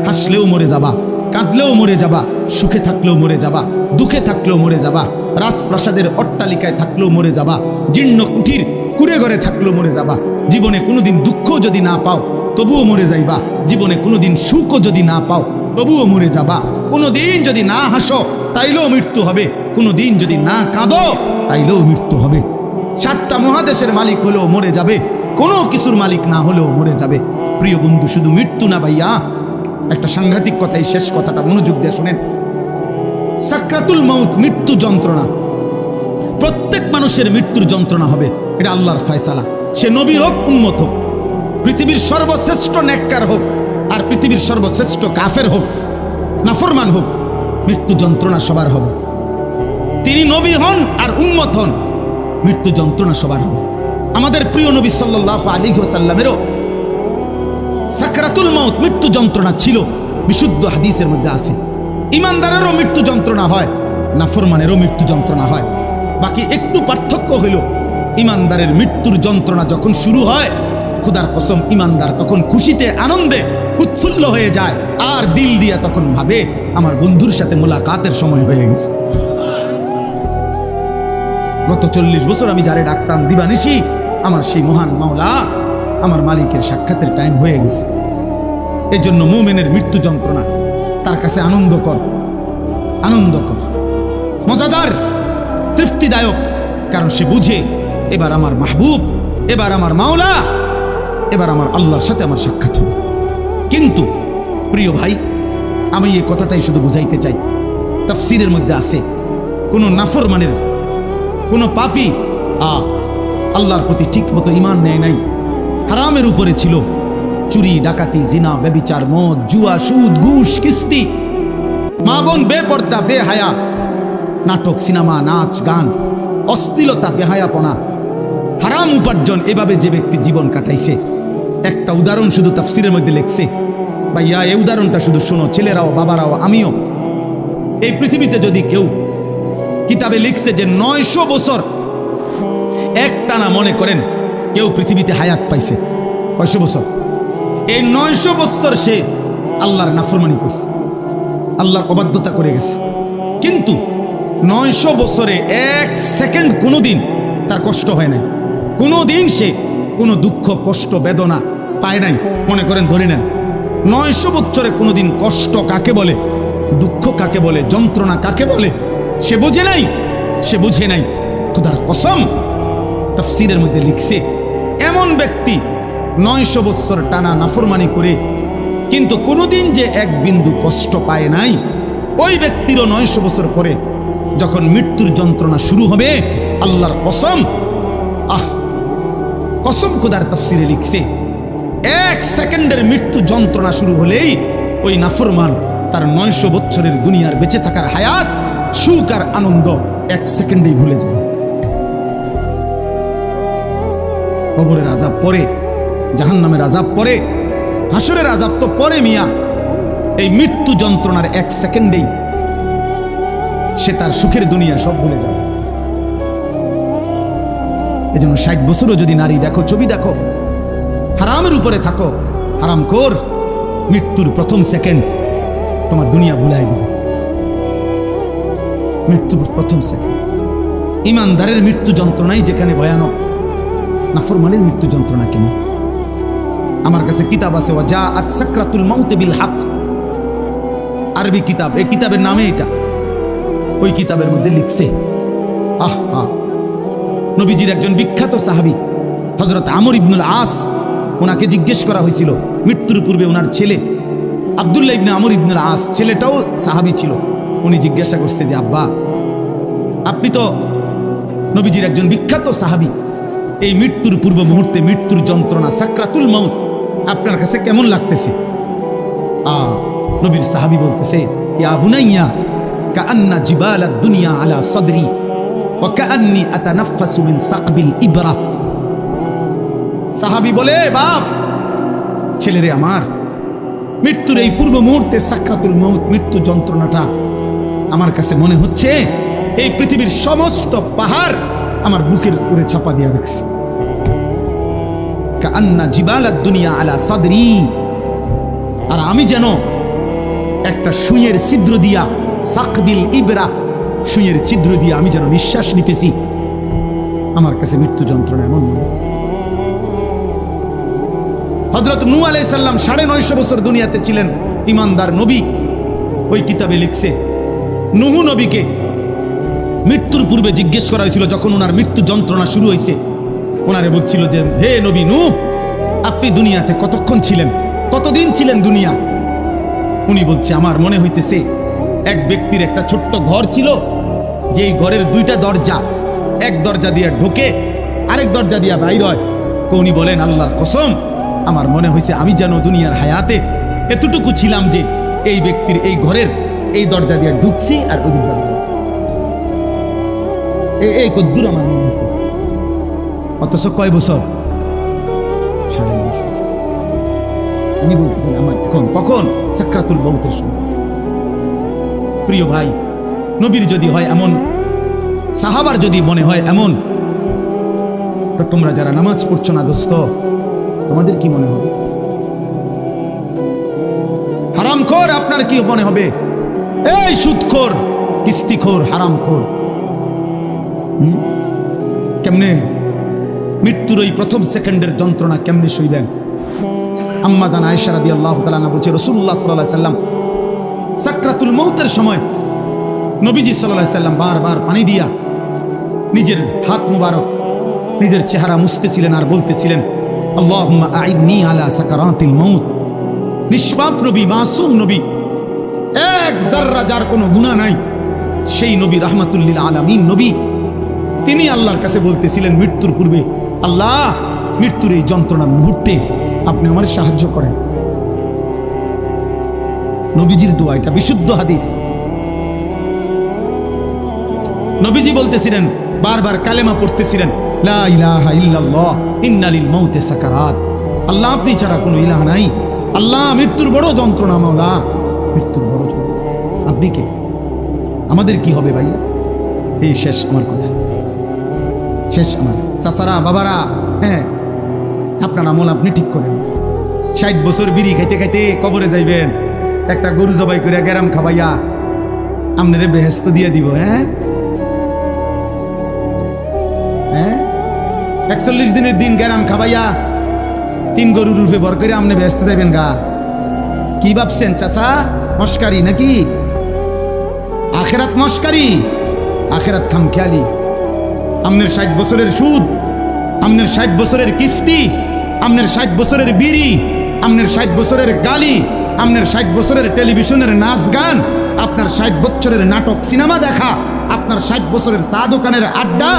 হাসলেও মরে যাবা, কাঁদলেও মরে যাবা, সুখে থাকলেও মরে যাবা, দুঃখে থাকলেও মরে যাবা, রাজপ্রাসাদের অট্টালিকায় থাকলেও মরে যাবা, জীর্ণ কুঠির কুড়ে ঘরে থাকলেও মরে যাবা। জীবনে কোনোদিন দুঃখ যদি না পাও তবুও মরে যাইবা, জীবনে কোনোদিন সুখও যদি না পাও তবুও মরে যাবা। কোনোদিন যদি না হাসো তাইলেও মৃত্যু হবে, কোনোদিন যদি না কাঁদো তাইলেও মৃত্যু হবে। 7টা মহাদেশের মালিক হলেও মরে যাবে, কোনো কিছুর মালিক না হলেও মরে যাবে। প্রিয় বন্ধু, শুধু মৃত্যু না ভাইয়া, একটা সাংঘাতিক কথাই, শেষ কথাটা মনোযোগ দিয়ে শুনেন। সাকরাতুল মাউত, মৃত্যু যন্ত্রণা, প্রত্যেক মানুষের মৃত্যুর যন্ত্রণা হবে, এটা আল্লাহর ফয়সালা। সে নবী হোক, উম্মত হোক, পৃথিবীর সর্বশ্রেষ্ঠ নেককার হোক আর পৃথিবীর সর্বশ্রেষ্ঠ কাফের হোক, নাফরমান হোক, মৃত্যু যন্ত্রণা সবার হবে। তিনি নবী হন আর উম্মত হন, মৃত্যু যন্ত্রণা সবার হবে। আমাদের প্রিয় নবী সাল্লাল্লাহু আলাইহি ওয়াসাল্লামেরও সাকরাতুল মাউত, মৃত্যু যন্ত্রণা ছিল, বিশুদ্ধ হাদিসের মধ্যে আছে। ইমানদারেরও মৃত্যু যন্ত্রণা হয়, নাফরমানেরও মৃত্যু যন্ত্রণা হয়। বাকি একটু পার্থক্য হইল, ইমানদারের মৃত্যুর যন্ত্রণা যখন শুরু হয়, খোদার কসম ইমানদার তখন খুশিতে আনন্দে উৎফুল্ল হয়ে যায়, আর দিল দিয়া তখন ভাবে আমার বন্ধুর সাথে মোলাকাতের সময় হয়ে গেছে। গত 40 বছর আমি যারে ডাকতাম দিবানিশি, আমার সেই মহান মাওলা, আমার মালিকের সাক্ষাতের টাইম হয়ে গেছে। এই জন্য মুমিনের মৃত্যু যন্ত্রণা তার কাছে আনন্দকর, মজাদার, তৃপ্তিদায়ক, কারণ সে বুঝে এবার আমার মাহবুব, এবার আমার মাওলা, এবার আমার আল্লাহর সাথে আমার সাক্ষাৎ হবে। কিন্তু প্রিয় ভাই, আমি এই কথাটাই শুধু বুঝাইতে চাই, তাফসীরের মধ্যে আছে কোন নাফরমানের, কোন পাপী আল্লাহর প্রতি ঠিক মতো ঈমান নেয় নাই, হারামের উপরে ছিল, চুরি, ডাকাতি, জিনা, ব্যভিচার, মদ, জুয়া, সুদ, ঘুষ, কিস্তি, মা বোন বেপর্দা, বেহায়া, নাটক, সিনেমা, নাচ, গান, অশ্লীলতা, বেহায়াপনা, হারাম উপার্জন, এভাবে যে ব্যক্তি জীবন কাটাইছে, একটা উদাহরণ শুধু তাফসীরের মধ্যে লেখছে। ভাইয়া, এই উদাহরণটা শুধু শোনো, ছেলেরাও, বাবারাও, আমিও। এই পৃথিবীতে যদি কেউ, কিতাবে লিখছে যে 900 বছর একটানা, মনে করেন কেউ পৃথিবীতে হায়াত পাইছে, কয়শো বছর? এই 900 বছর সে আল্লাহর নাফরমানি করছে, আল্লাহর অবাধ্যতা করে গেছে, কিন্তু 900 বছরে 1 সেকেন্ড কোনোদিন তার কষ্ট হয় নাই, কোনোদিন সে কোনো দুঃখ, কষ্ট, বেদনা পায় নাই। মনে করেন, ধরে নেন 900 বছরে কোনোদিন কষ্ট কাকে বলে, দুঃখ কাকে বলে, যন্ত্রণা কাকে বলে সে বোঝে নাই, সে বুঝে নাই। খোদার কসম, তাফসীরের মধ্যে লিখছে, এমন ব্যক্তি 900 বছর টানা নাফরমানি করে কিন্তু কোনোদিন যে এক বিন্দু কষ্ট পায় নাই, ওই ব্যক্তিরও 900 বছর পরে যখন মৃত্যুর যন্ত্রণা শুরু হবে, আল্লাহর কসম, কসম খোদার তাফসীরে লিখছে, 1 সেকেন্ডের মৃত্যু যন্ত্রণা শুরু হলেই ওই নাফরমান তার 900 বছরের দুনিয়ার বেঁচে থাকার হায়াত, সুখ আর আনন্দ 1 সেকেন্ডেই ভুলে যাবে। কবরের আযাব পরে, জাহান্নামের আযাব পরে, হাসরের আযাব তো পরে মিয়া। এই মৃত্যু যন্ত্রণার 1 সেকেন্ডেই সে তার সুখের দুনিয়া সব ভুলে যাবে। এজন্য 60 বছরও যদি নারী দেখো, ছবি দেখো, হারামের উপরে থাকো, হারামখোর, মৃত্যুর প্রথম সেকেন্ড তোমার দুনিয়া ভুলাই দিবে। মৃত্যুর প্রথম সেকেন্ড। ইমানদারের মৃত্যু যন্ত্রণাই যেখানে ভয়ানক, নাফরমানের মৃত্যু যন্ত্রণা কেন? আমার কাছে কিতাব আছে, ওয়াজাআত সাকরাতুল মাউত বিল হক, আরবি কিতাব, এই কিতাবের নামে এটা। ওই কিতাবের মধ্যে লিখছে, নবীজির একজন বিখ্যাত সাহাবী হযরত আমর ইবনুল আস, ওনাকে জিজ্ঞেস করা হয়েছিল মৃত্যুর পূর্বে, ওনার ছেলে আব্দুল্লাহ ইবনে আমর ইবনুল আস, ছেলেটাও সাহাবী ছিল। উনি জিজ্ঞাসা করছে যে, আব্বা, আপনি তো নবীজির একজন বিখ্যাত সাহাবী, এই মৃত্যুর পূর্ব মুহূর্তে মৃত্যুর যন্ত্রণা, সাকরাতুল মাউত আপনার কাছে কেমন লাগতেছে? নবীর সাহাবী বলতেছে, ইয়া বুনাইয়া কাআন্না জিবালাদ দুনিয়া আলা সাদরি ওয়া কাআন্নি আতানাফাসু মিন সাকবিল ইবরা। সাহাবী বলে, বাপ, ছেলেরে আমার, মৃত্যুর এই পূর্ব মুহূর্তে সাকরাতুল মাউত, মৃত্যু যন্ত্রণাটা আমার কাছে মনে হচ্ছে এই পৃথিবীর সমস্ত পাহাড় আমার বুকের উপরে চাপা দিয়ে রাখছে। কাআন্না জিবালাদ দুনিয়া আলা সাদরি, আর আমি যেন একটা সুইয়ের ছিদ্র দিয়া, সাকবিল ইবরা, সুইয়ের ছিদ্র দিয়া আমি যেন নিঃশ্বাস নিতেছি। আমার কাছে মৃত্যু যন্ত্রণা এমন মনে হচ্ছে। হযরত নূহ আলাইহিস সালাম 950 বছর দুনিয়াতে ছিলেন, ইমানদার নবী। ওই কিতাবে লিখছে নূহ নবীকে মৃত্যুর পূর্বে জিজ্ঞেস করা হয়েছিল, যখন ওনার মৃত্যু যন্ত্রণা শুরু হয়েছে, ওনারে বলছিল যে হে নবী নূহ, আপনি দুনিয়াতে কতক্ষণ ছিলেন, কতদিন ছিলেন দুনিয়া? উনি বলছে আমার মনে হইতেছে এক ব্যক্তির একটা ছোট্ট ঘর ছিল, যেই ঘরের 2টা দরজা, এক দরজা দিয়ে ঢোকে, আরেক দরজা দিয়ে বাইর হয়। উনি বলেন আল্লাহর কসম, আমার মনে হয়েছে আমি যেন দুনিয়ার হায়াতে এতটুকু ছিলাম যে এই ব্যক্তির এই ঘরের এই দরজা দিয়ে ঢুকছি আর ওই দরজা দিয়ে এই কদ্দুর আমার মনে হইতেছে। অথচ কয় বছর? 9.5 বছর। উনি বলতেছেন আমার কখন? সাকরাতুল মউতের সময়। প্রিয় ভাই, নবীর যদি হয় এমন, সাহাবার যদি মনে হয় এমন, তো তোমরা যারা নামাজ পড়ছো না দোস্ত, তোমাদের কি মনে হবে? হারামখোর আপনার কি মনে হবে? এই সুদখোর, কিস্তিখোর, হারামখোর, কেমনে মৃত্যুর ওই প্রথম সেকেন্ডের যন্ত্রণা কেমনে সইবেন? আম্মা জান আয়েশা রাদিয়াল্লাহু তাআলা আনহা বলছে রাসূলুল্লাহ সাল্লাল্লাহু আলাইহি সাল্লাম সাকরাতুল মউতের সময় নবীজি সাল্লাল্লাহু আলাইহি সাল্লাম বারবার পানি দিয়া নিজের হাত মুবারক, নিজের চেহারা মুছতেছিলেন আর বলতেছিলেন আল্লাহুম্মা আইদনি আলা সাকারাতিল মউত। নিষ্পাপ নবী, মাসুম নবী, এক যাররা যার কোনো গুনাহ নাই, সেই নবী রাহমাতুল লিল আলামিন নবী, তিনি আল্লাহর কাছে বলতেছিলেন মৃত্যুর পূর্বে, আল্লাহ মৃত্যুর এই যন্ত্রণার মুহূর্তে আপনি আমার সাহায্য করেন। নবীজির দোয়া, এটা বিশুদ্ধ হাদিস। নবীজি বলতেছিলেন, বারবার কালেমা পড়তেছিলেন, লা ইলাহা ইল্লাল্লাহ ইন্না লিল মাউতি সাকারাত। আল্লাহ আপনি ছাড়া কোনো ইলাহ নাই, আল্লাহ মৃত্যুর বড় যন্ত্রণা, মাওলা মৃত্যুর বড় যন্ত্রণা। আপনি কে? আমাদের কি হবে ভাইয়া? এই শেষ আমার কথা, শেষ আমার। চাচারা, বাবারা, হ্যাঁ, আপনার আমল আপনি ঠিক করেন। 60 বছর বিড়ি খাইতে খাইতে কবরে যাইবেন, একটা গরু জবাই করে গেরাম খাবাইয়া আপনারে বেহেশত দিয়ে দিব। হ্যাঁ হ্যাঁ, 41 দিনের দিন গেরাম খাবাইয়া 3 গরুর রূপে ভর করে আপনি বেহেশতে যাইবেন গা? কি ভাবছেন চাচা? মস্কারি নাকি? আখেরাত মস্কারি, আখেরাত খামখেয়ালি। আপনার 60 বছরের সুদ, আপনার 60 বছরের কিস্তি, আপনার 60 বছরের বিড়ি, আপনার 60 বছরের গালি, আপনার 60 বছরের টেলিভিশনের নাচ গান, আপনার 60 বছরের নাটক সিনেমা দেখা, আপনার 60 বছরের চা দোকানের আড্ডা,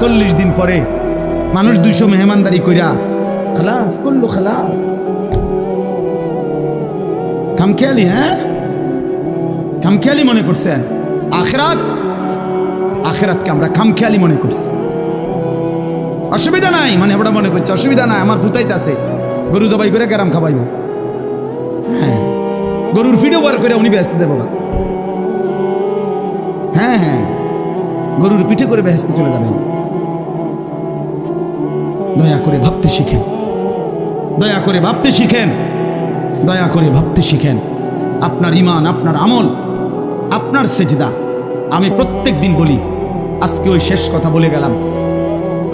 40 দিন পরে মানুষ 200 মেহমানদারি কইরা খালাস করলো, খালাস। খামখেয়ালি, হ্যাঁ খামখেয়ালি মনে করছেন। আখেরাত, আখেরাতকে আমরা খামখেয়ালি মনে করছি। অসুবিধা নাই, মানে আমরা মনে করছি অসুবিধা নাই, আমার ফুতাইতে আছে, গরু জবাই করে গেরাম খাবাইব। হ্যাঁ, গরুর ফিডও বার করে উনি বেহেশতে যাবো না। হ্যাঁ হ্যাঁ, গরুর পিঠে করে বেহেশতে চলে যাবেন। দয়া করে ভাবতে শিখেন, দয়া করে ভাবতে শিখেন, দয়া করে ভাবতে শিখেন। আপনার ঈমান, আপনার আমল, আপনার সেজদা। আমি প্রত্যেক দিন বলি, আজকে ওই শেষ কথা বলে গেলাম।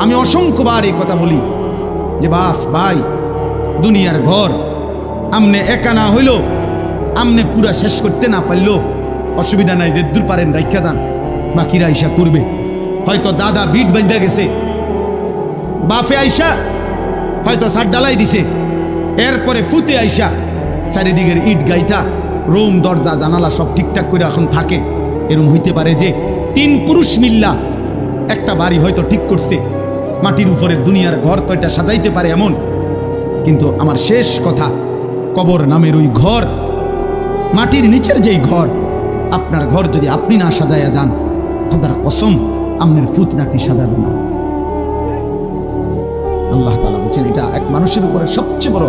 আমি অসংখ্যবার এই কথা বলি যে বাপ ভাই, দুনিয়ার ঘর আমনে একা না হইল, আমনে পুরা শেষ করতে না পারলো অসুবিধা নাই, যে দূর পারেন রাইখা যান, বাকিরা আইসা করবে। হয়তো দাদা বিট বাঁধা গেছে, বাফে আইসা হয়তো সার ডালাই দিছে, এরপরে ফুতে আইসা চারিদিকের ইট গাইথা রুম দরজা জানালা সব ঠিকঠাক করে এখন থাকে। এরকম হইতে পারে যে 3 পুরুষ মিল্লা একটা বাড়ি হয়তো ঠিক করছে, মাটির উপরে দুনিয়ার ঘর তো এটা সাজাইতে পারে এমন। কিন্তু আমার শেষ কথা, কবর নামের ওই ঘর, মাটির নিচের যেই ঘর, আপনার ঘর যদি আপনি না সাজাইয়া যান, খোদার কসম আপনার ফুত নাতি সাজাবে না। আল্লাহ তাআলা বলছেন এটা এক মানুষের উপরে সবচেয়ে বড়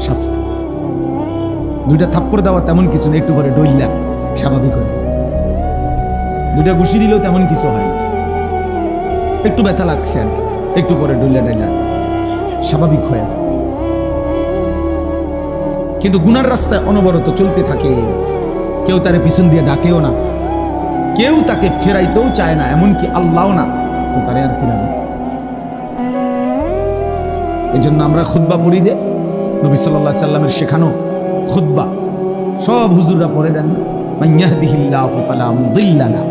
শাস্তি। 2টা থাপ্পড় দেওয়া তেমন কিছু নেই, একটু পরে ডইলা স্বাভাবিক হয়। 2টা ঘুষি দিলেও তেমন কিছু হয়, একটু ব্যথা লাগছে আর কি, একটু পরে ডইলা ডাইলা স্বাভাবিক হয়ে যায়। কিন্তু গুনার রাস্তায় অনবরত চলতে থাকে, কেউ তারে পিছন দিয়ে ডাকেও না, কেউ তাকে ফেরাইতেও চায় না, এমনকি আল্লাহও না তো তারে আর ফেরাবে। এই জন্য আমরা খুতবা পড়ি যে নবী সাল্লাল্লাহু আলাইহি সাল্লামের শেখানো খুতবা সব হুজুররা পড়ে দেন না, মান ইয়াহদিহিল্লাহু ফালা মুদিল্লা লাহু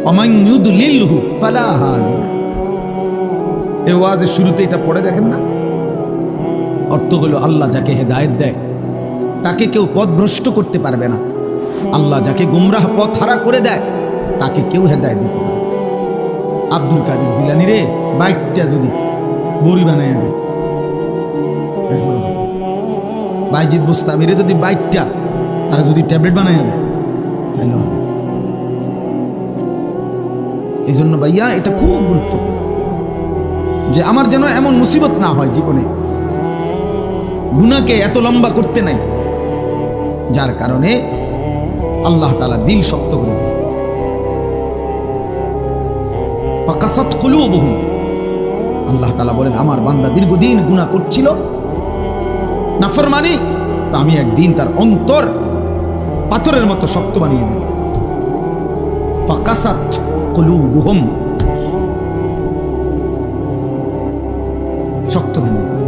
ওয়া মান ইউদ্লিলহু ফালা হাদিয়া। এই ওয়াজের শুরুতে এটা পড়ে দেখেন না। অর্থ হলো আল্লাহ যাকে হেদায়েত দেয় তাকে কেউ পথভ্রষ্ট করতে পারবে না, আল্লাহ যাকে গুমরাহ পথ হারা করে দেয় তাকে কেউ হেদায়েত দিতে পারবে। আব্দুল কাদের জিলানী রে বাইকটা যদি বড়ি বানায় দেয়, বাইজিদ বুস্তামিরে যদি বাইকটা আর যদি ট্যাবলেট বানায় দেয় তাহলে হবে। এই জন্য ভাইয়া এটা খুব গুরুত্বপূর্ণ যে আমার যেন এমন মুসিবত না হয় জীবনে, গুনাহকে এত লম্বা করতে নাই যার কারণে আল্লাহ তাআলা দিল শক্ত করে দিয়েছে। ফাকাসাত কুলুবুহুম, আল্লাহ তাআলা বলেন আমার বান্দা দীর্ঘদিন গুনাহ করছিল, নাফরমানি, তো আমি একদিন তার অন্তর পাথরের মতো শক্ত বানিয়ে দেব। ফাকাসাত কুলুবুহুম, শক্ত বানিয়ে দেব।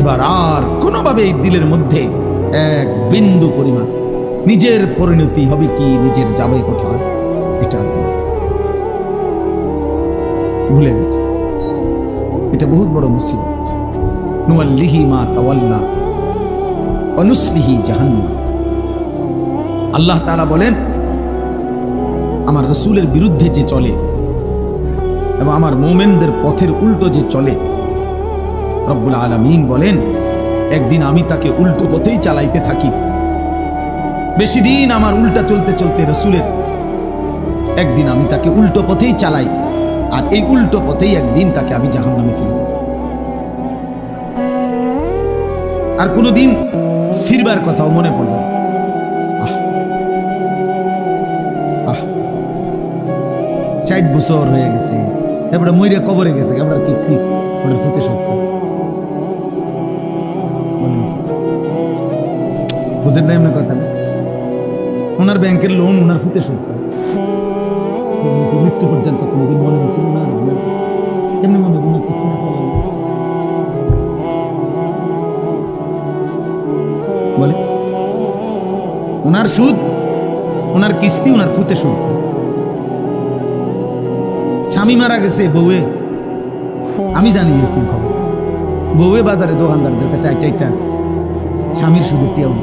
এবার আর কোনোভাবে এই দিলের মধ্যে এক বিন্দু পরিমাণ নিজের পরিণতি হবে কি, নিজের যাবে কোথায়, এটা ভুলে গেছে। এটা বহুত বড় মুসিবত। নুওয়াল্লিহি মা তাওয়াল্লা ওয়া নুসলিহি জাহান্নাম। আল্লাহ তাআলা বলেন আমার রাসূলের বিরুদ্ধে যে চলে এবং আমার মুমিনদের পথের উল্টো যে চলে, রব্বুল আলামিন বলেন একদিন আমি তাকে উল্টো পথেই চালাইতে থাকি। বেশি দিন আমার উল্টা চলতে চলতে রাসূলের একদিন আমি তাকে উল্টো পথেই চালাই, আর এই উল্টো পথেই একদিন তাকে আমি জাহান্নামে ফেলব। আর কোনোদিন ফিরবার কথাও মনে পড়বে না। আহ 60 বছর হয়ে গেছে, এবারে মইরে কবরে গেছে, আমরা কিস্তি ওটার ফুতে শোধ করি, বুঝেন না এমন কথা না। ওনার ব্যাংকের লোন ওনার ফুতে শোধ করে, মৃত্যু পর্যন্ত কোনোদিন মনে হচ্ছিল না কেমনি মনে ওনার কিস্তি না চলে বলে, ওনার সুদ ওনার কিস্তি ওনার ফুতে সুদ। স্বামী মারা গেছে, বউয়ে আমি জানি এরকম খবর, বউয়ে বাজারে দোকানদারদের কাছে একটা স্বামীর সুদের টিয়াও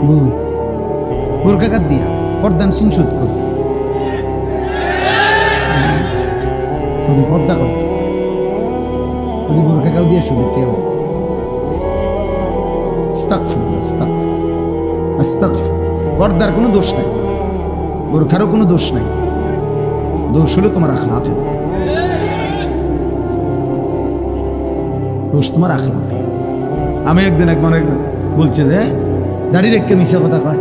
বউ বোরকা কাট দিয়া পর্দান সিং সুদ করে পর্দা করে বোরকা কাউ দিয়ে সুদের টিয়াও। পর্দার কোনো দোষ নাই, বোরখারও কোনো দোষ নাই, দোষ হলো তোমার আখলাক, দোষ তোমার আখলাক। আমি একদিন বলছে যে দাড়ি রেখে মিশা কথা কয়,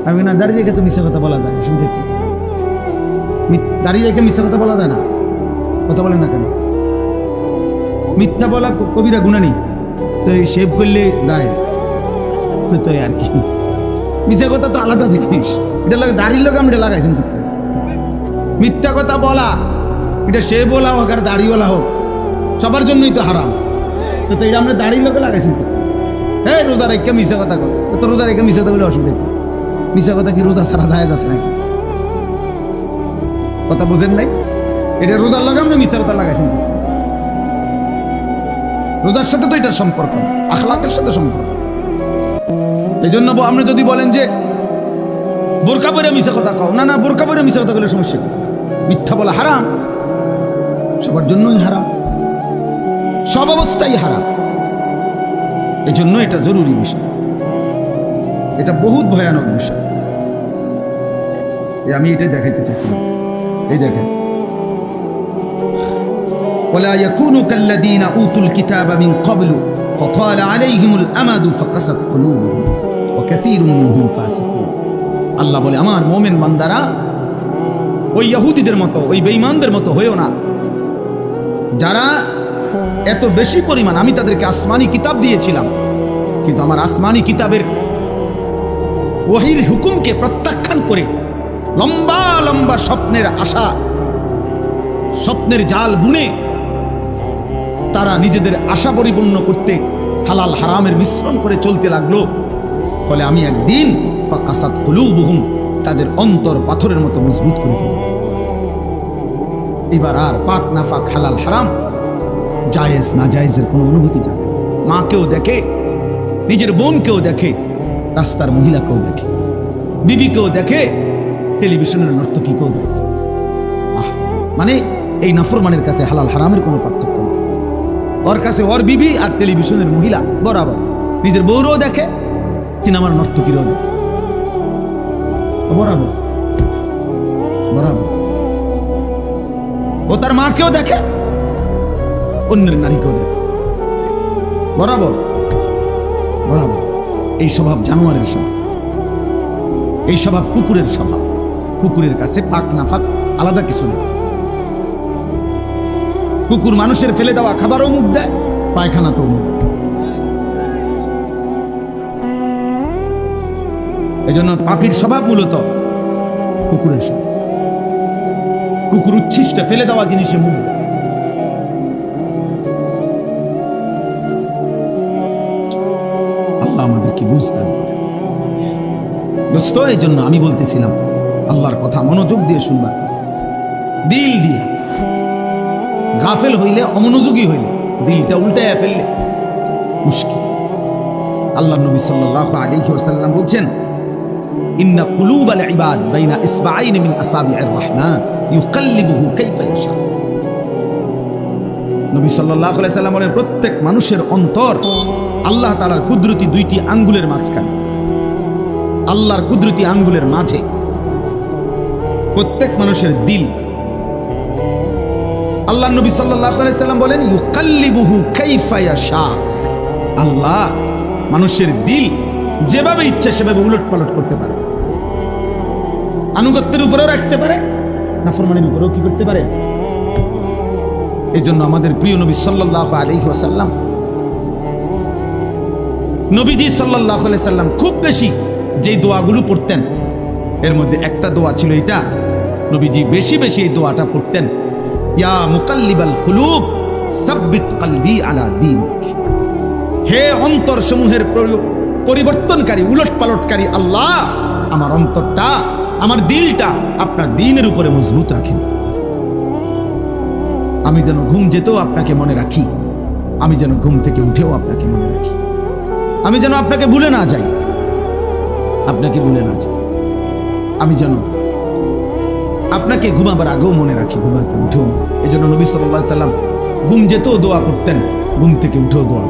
আমি না দাড়ি রেখে তো মিশা কথা বলা যায়, শুনতে দাড়ি রেখে মিশা কথা বলা যায় না, কথা বলেন না কেন? মিথ্যা বলা কবিরা গুনাহ নেই, তো এই শেভ করলে যায় তো আর কি, মিথ্যা কথা তো আলাদা জিনিস, এটা লাগে দাড়ির লোক আমি এটা লাগাইছেন। মিথ্যা কথা বলা এটা সে বলা হোক আর দাড়িওয়ালা হোক সবার জন্যই তো হারাম, তো এটা আমরা দাড়ির লোকে লাগাইছেন। হ্যাঁ রোজা রেখে মিশা কথা কর, তো রোজা রেখে মিশা কথা বলে অসুবিধা, মিশা কথা কি রোজা সারা যায় যাচ্ছে নাকি? কথা বোঝেন নাই? এটা রোজার লগে আমরা মিশা কথা লাগাইছেন, রোজার সাথে তো এটার সম্পর্ক, আখলাকের সাথে সম্পর্ক। এই জন্য আপনি যদি বলেন যে বোরকা পরে মিশা কথা কও, না না বোরকা পরে মিশা কথা বলে সমস্যা কি? মিথ্যা বলা হারাম, সবার জন্যই হারাম, সব অবস্থায় হারাম। এই জন্য এটা জরুরি বিষয়, এটা বহুত ভয়ানক বিষয়। আমি এটাই দেখাইতে চাইছিলাম। এই দেখেন ওয়ালা ইয়াকুনু কাল্লাযীনা উতুল কিতাবা মিন ক্বাবলু ফাতালা আলাইহিমুল আমাদু ফাকাসাত কুলুবুহুম ওয়া কাসীরুম মিনহুম ফাসিকুন। আল্লাহ বলে আমার মুমিন বান্দারা ওই ইহুদিদের মতো, ওই বেঈমানদের মতো হয়েও না, যারা এত বেশি পরিমাণ, আমি তাদেরকে আসমানি কিতাব দিয়েছিলাম কিন্তু আমার আসমানি কিতাবের ওহীর হুকুমকে প্রত্যাখ্যান করে লম্বা লম্বা স্বপ্নের আশা, স্বপ্নের জাল বুনে তারা নিজেদের আশা পরিপূর্ণ করতে হালাল হারামের মিশ্রণ করে চলতে লাগলো। ফলে আমি একদিন ফাকাসাত কুলুবুহুম, তাদের অন্তর পাথরের মতো মজবুত করে ফেলব। এবার আর পাক না পাক, হালাল হারাম, জায়েজ না জায়েজের কোনো অনুভূতি জানে। মাকেও দেখে, নিজের বোনকেও দেখে, রাস্তার মহিলাকেও দেখে, বিবিকেও দেখে, টেলিভিশনের নর্তকীকেও দেখে। মানে এই নাফরমানের কাছে হালাল হারামের কোনো পার্থক্য নেই। ওর কাছে ওর বিবি আর টেলিভিশনের মহিলা বরাবর। নিজের বউরও দেখে, সিনেমার নর্তকীরও দেখে, বরাবর বরাবর। ও তার মাকেও দেখে, অন্যের নারীকেও দেখে, বরাবর বরাবর। এই স্বভাব জানোয়ারের স্বভাব, এই স্বভাব কুকুরের স্বভাব। কুকুরের কাছে পাক না পাক আলাদা কিছু নেই। কুকুর মানুষের ফেলে দেওয়া খাবারও মুখ দেয়, পায়খানাতেও মুখ দেয়। এজন্য পাপির স্বভাব মূলত কুকুরের স্বভাব। কুকুর উচ্ছিষ্ট ফেলে দেওয়া জিনিসে মুখ দেয়। আল্লাহ আমাদেরকে বুঝতে পারে। দোস্ত, এই জন্য আমি বলতেছিলাম আল্লাহর কথা মনোযোগ দিয়ে শুনবা, দিল দিয়ে। গাফেল হইলে, অমনোযোগী হইলে, দিলটা উল্টাইয়া ফেললে মুশকিল। আল্লাহ নবী সাল্লাল্লাহু আলাইহি ওয়াসাল্লাম বলছেন, ইন্না কুলুবাল ইবাদ বাইনা ইসবাঈন মিন আসাবি'ir রহমান ইউকাল্লিবুহু কাইফা ইয়াশা। নবী সাল্লাল্লাহু আলাইহি ওয়াসাল্লাম বলেন, প্রত্যেক মানুষের অন্তর আল্লাহ তাআলার কুদরতি দুইটি আঙ্গুলের মাঝখানে, আল্লাহর কুদরতি আঙ্গুলের মাঝে প্রত্যেক মানুষের দিল। আল্লাহ নবী সাল্লাল্লাহু আলাইহি ওয়াসাল্লাম বলেন, ইউকাল্লিবুহু কাইফা ইয়াশা। আল্লাহ মানুষের দিল যেভাবে ইচ্ছা সেভাবে উলটপালট করতে পারে। আনুগত্যের উপরেও রাখতে পারে, নাফরমানির উপরেও কি করতে পারে। এই জন্য আমাদের প্রিয় নবী সাল্লাল্লাহু আলাইহি ওয়াসাল্লাম, নবীজি সাল্লাল্লাহু আলাইহি ওয়াসাল্লাম খুব বেশি যেই দোয়াগুলো পড়তেন, এর মধ্যে একটা দোয়া ছিল এটা। নবীজি বেশি বেশি এই দোয়াটা পড়তেন, ইয়া মুকাল্লিবাল কুলুব সাব্বিত কলবি আলা দীনিক। হে অন্তর সমূহের পরিবর্তনকারী, উলটপালটকারী আল্লাহ, আমার অন্তরটা, আমার দিলটা আপনার দ্বীনের উপরে মজবুত রাখেন। আমি যেন ঘুম যেতেও আপনাকে মনে রাখি, আমি যেন ঘুম থেকে উঠেও আপনাকে মনে রাখি, আমি যেন আপনাকে ভুলে না যাই, আপনাকে ভুলে না যাই। আমি যেন আপনাকে ঘুমাবার আগেও মনে রাখি, ঘুমাতে উঠেও। এই জন্য নবী সাল্লাল্লাহু আলাইহি ওয়াসাল্লাম ঘুম যেতেও দোয়া করতেন, ঘুম থেকে উঠেও দোয়া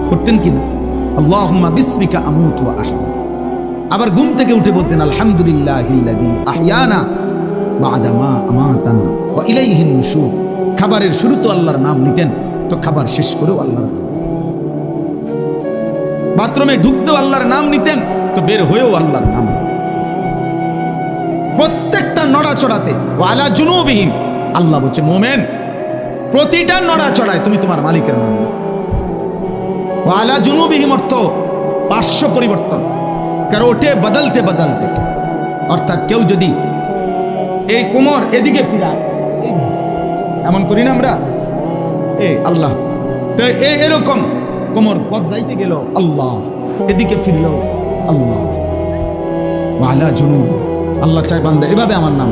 করতেন কিনা, আল্লাহুম্মা বিসমিকা আমুতু ওয়া আহয়া। আবার ঘুম থেকে উঠে বলতেন, আলহামদুলিল্লাহিল্লাযী আহয়ানা বা'দা মা আমাতানা ওয়া ইলাইহিন নুশুর। খাবারের শুরু তো আল্লাহর নাম নিতেন, তো খাবার শেষ করেও আল্লাহর নাম। বাথরুমে ঢুকতেও আল্লাহর নাম নিতেন, তো বের হয়েও আল্লাহর নাম। প্রত্যেকটা নড়াচড়াতে ওয়ালা জুনুবিহিম, আল্লাহ বলছে মোমেন প্রতিটা নড়াচড়ায় তুমি তোমার মালিকের নাম নাও। ওয়ালা জুনুবিহিম অর্থ পার্শ্ব পরিবর্তন, কারণ ওঠে বদলতে বদলতে। অর্থাৎ কেউ যদি এই কোমর এদিকে ফিরায়, এমন করি না আমরা, আল্লাহ, তো এরকম কোমর বদলাইতে গেল আল্লাহ, এদিকে ফিরল আল্লাহ। ওয়ালা জুনুব, আল্লাহ চাই বান্দা এভাবে আমার নাম।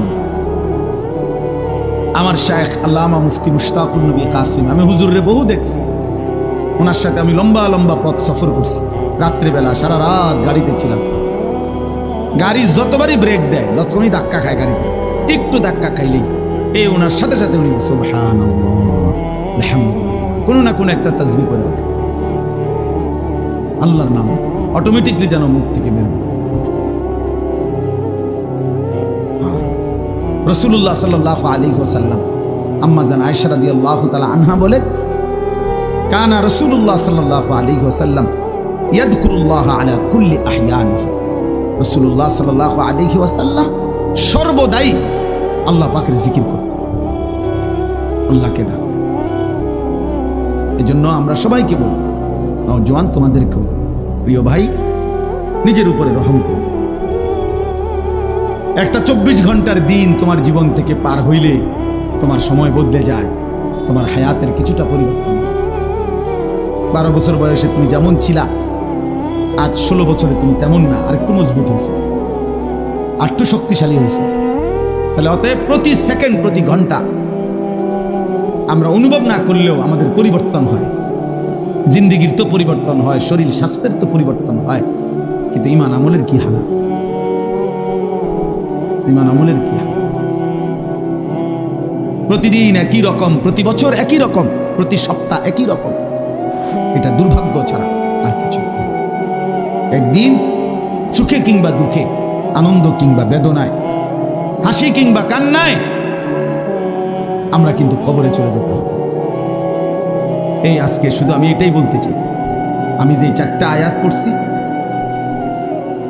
আমার শায়েখ আল্লামা মুফতি মুশতাকুর নবী কাসিম, আমি হুজুরে বহু দেখছি, ওনার সাথে আমি লম্বা লম্বা পথ সফর করছি। রাত্রিবেলা সারা রাত গাড়িতে ছিলাম। গাড়ি যতবারই ব্রেক দেয়, যতক্ষণই ধাক্কা খায় গাড়িতে, একটু ধাক্কা খাইলেই ওনার সাথে সাথে উনি সুবহানাল্লাহ আলহামদুলিল্লাহ কোনো না কোনো একটা তাসবিহ করে ওঠে। আল্লাহর নাম অটোমেটিকলি যেন মুখ থেকে বের হতেছে। রাসূলুল্লাহ সাল্লাল্লাহু আলাইহি ওয়াসাল্লাম, আম্মা জান আয়েশা রাদিয়াল্লাহু তাআলা আনহা বলেন, কানা রাসূলুল্লাহ সাল্লাল্লাহু আলাইহি ওয়াসাল্লাম ইয়াযকুরুল্লাহ আলা কুল্লি আহয়ানিহি। রাসূলুল্লাহ সাল্লাল্লাহু আলাইহি ওয়াসাল্লাম সর্বদাই আল্লাহ পাকের জিকির করতেন, আল্লাহকে ডাকতেন। এজন্য আমরা সবাইকে বলবো, নওজোয়ান তোমাদেরকেও, প্রিয় ভাই, নিজের উপরে রহম করো। একটা 24 ঘন্টার দিন তোমার জীবন থেকে পার হইলে তোমার সময় বদলে যায়, তোমার হায়াতের কিছুটা পরিবর্তন হয়। 12 বছর বয়সে তুমি যেমন ছিলা, আজ 16 বছরে তুমি তেমন না, আর একটু মজবুত হয়েছে, আর একটু শক্তিশালী হয়েছে। তাহলে অতএব প্রতি সেকেন্ড, প্রতি ঘন্টা আমরা অনুভব না করলেও আমাদের পরিবর্তন হয়। জিন্দিগির তো পরিবর্তন হয়, শরীর স্বাস্থ্যের তো পরিবর্তন হয়, কিন্তু ঈমান আমলের কি হাল? ঈমান আমলের কি হাল? প্রতিদিন একই রকম, প্রতি বছর একই রকম, প্রতি সপ্তাহ একই রকম। এটা দুর্ভাগ্য ছাড়া আর কিছু। একদিন সুখে কিংবা দুঃখে, আনন্দ কিংবা বেদনায়, হাসি কিংবা কান্নায় আমরা কিন্তু কবরে চলে যেতে হবে। এই আজকে শুধু আমি এটাই বলতে চাই, আমি যে 4টা আয়াত পড়ছি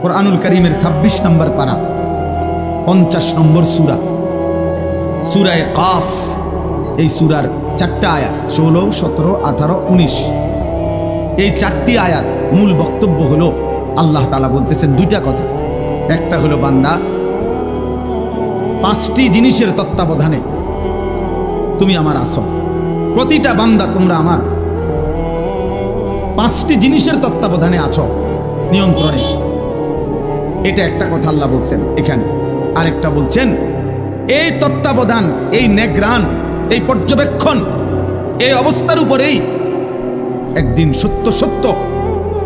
কোরআনুল কারীমের 26 নম্বর পারা, 50 নম্বর সূরা, সূরায়ে কাফ। এই সূরার 4টা আয়াত 16, 17, 18, 19। এই 4টি আয়াত মূল বক্তব্য হলো আল্লাহ তাআলা বলতেছেন 2টা কথা। একটা হলো বান্দা, 5টি জিনিসের তত্ত্বাবধানে তুমি আমার আসো। প্রতিটা বান্দা তোমরা আমার 5টি জিনিসের তত্ত্বাবধানে আছো, নিয়ন্ত্রণে। এটা একটা কথা আল্লাহ বলছেন এখানে। আরেকটা বলছেন এই তত্ত্বাবধান, এই নেগরান, এই পর্যবেক্ষণ, এই অবস্থার উপরেই একদিন সত্য সত্য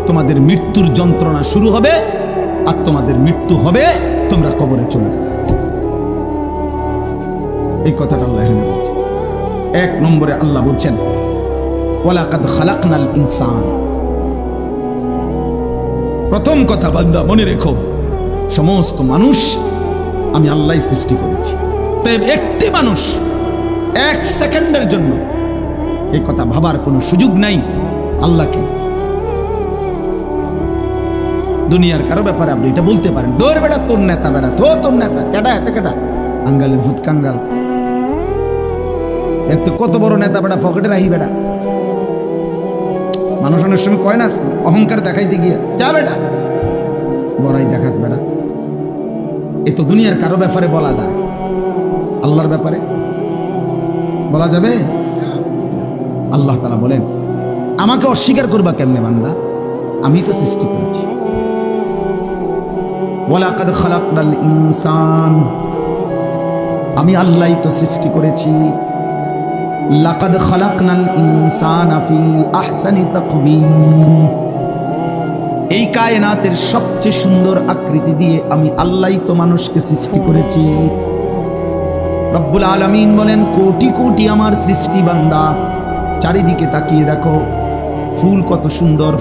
তোমাদের মৃত্যুর যন্ত্রণা শুরু হবে, আর তোমাদের মৃত্যু হবে, তোমরা কবরে চলে যাবে। এই কথাটা আল্লাহ এখানে বলছেন। 1 নম্বরে আল্লাহ বলছেন ওয়ালাকাদ খালাকনাল ইনসান। প্রথম কথা বান্দা মনে রেখো, সমস্ত মানুষ আমি আল্লাহই সৃষ্টি করেছি। তাই একটি মানুষ 1 সেকেন্ডের জন্য এই কথা ভাবার কোনো সুযোগ নাই আল্লাহকে। দুনিয়ার কারো ব্যাপারে আপনি এটা বলতে পারেন, দৌড় বেড়া তোর নেতা, বেড়া তো তোর নেতা, কেডা এত কেডা, আঙ্গালের ভূত কাঙ্গাল, এত কত বড় নেতা বেড়া, পকেটে রাহি বেড়া। মানুষ অনেক সময় কয় না অহংকার দেখাইতে গিয়ে, যা বেড়া বড়াই দেখাস বেড়া। এ তো দুনিয়ার কারো ব্যাপারে বলা যায়, আল্লাহর ব্যাপারে বলা যাবে? আল্লাহ তাআলা বলেন আমাকে অস্বীকার করবা কেমনে বান্দা, আমি তো সৃষ্টি করেছি। ওয়ালাকাদ খালাকনাল ইনসান, আমি আল্লাহই তো সৃষ্টি করেছি। লাকাদ খালাকনাল ইনসানা ফি আহসানি তাকওয়িম, এই কায়নাতের সবচেয়ে সুন্দর আকৃতি দিয়ে আমি আল্লাহই তো মানুষকে সৃষ্টি করেছি। রব্বুল আলামিন বলেন কোটি কোটি আমার সৃষ্টি বান্দা, চারিদিকে তাকিয়ে দেখো, ফুল কত সুন্দর,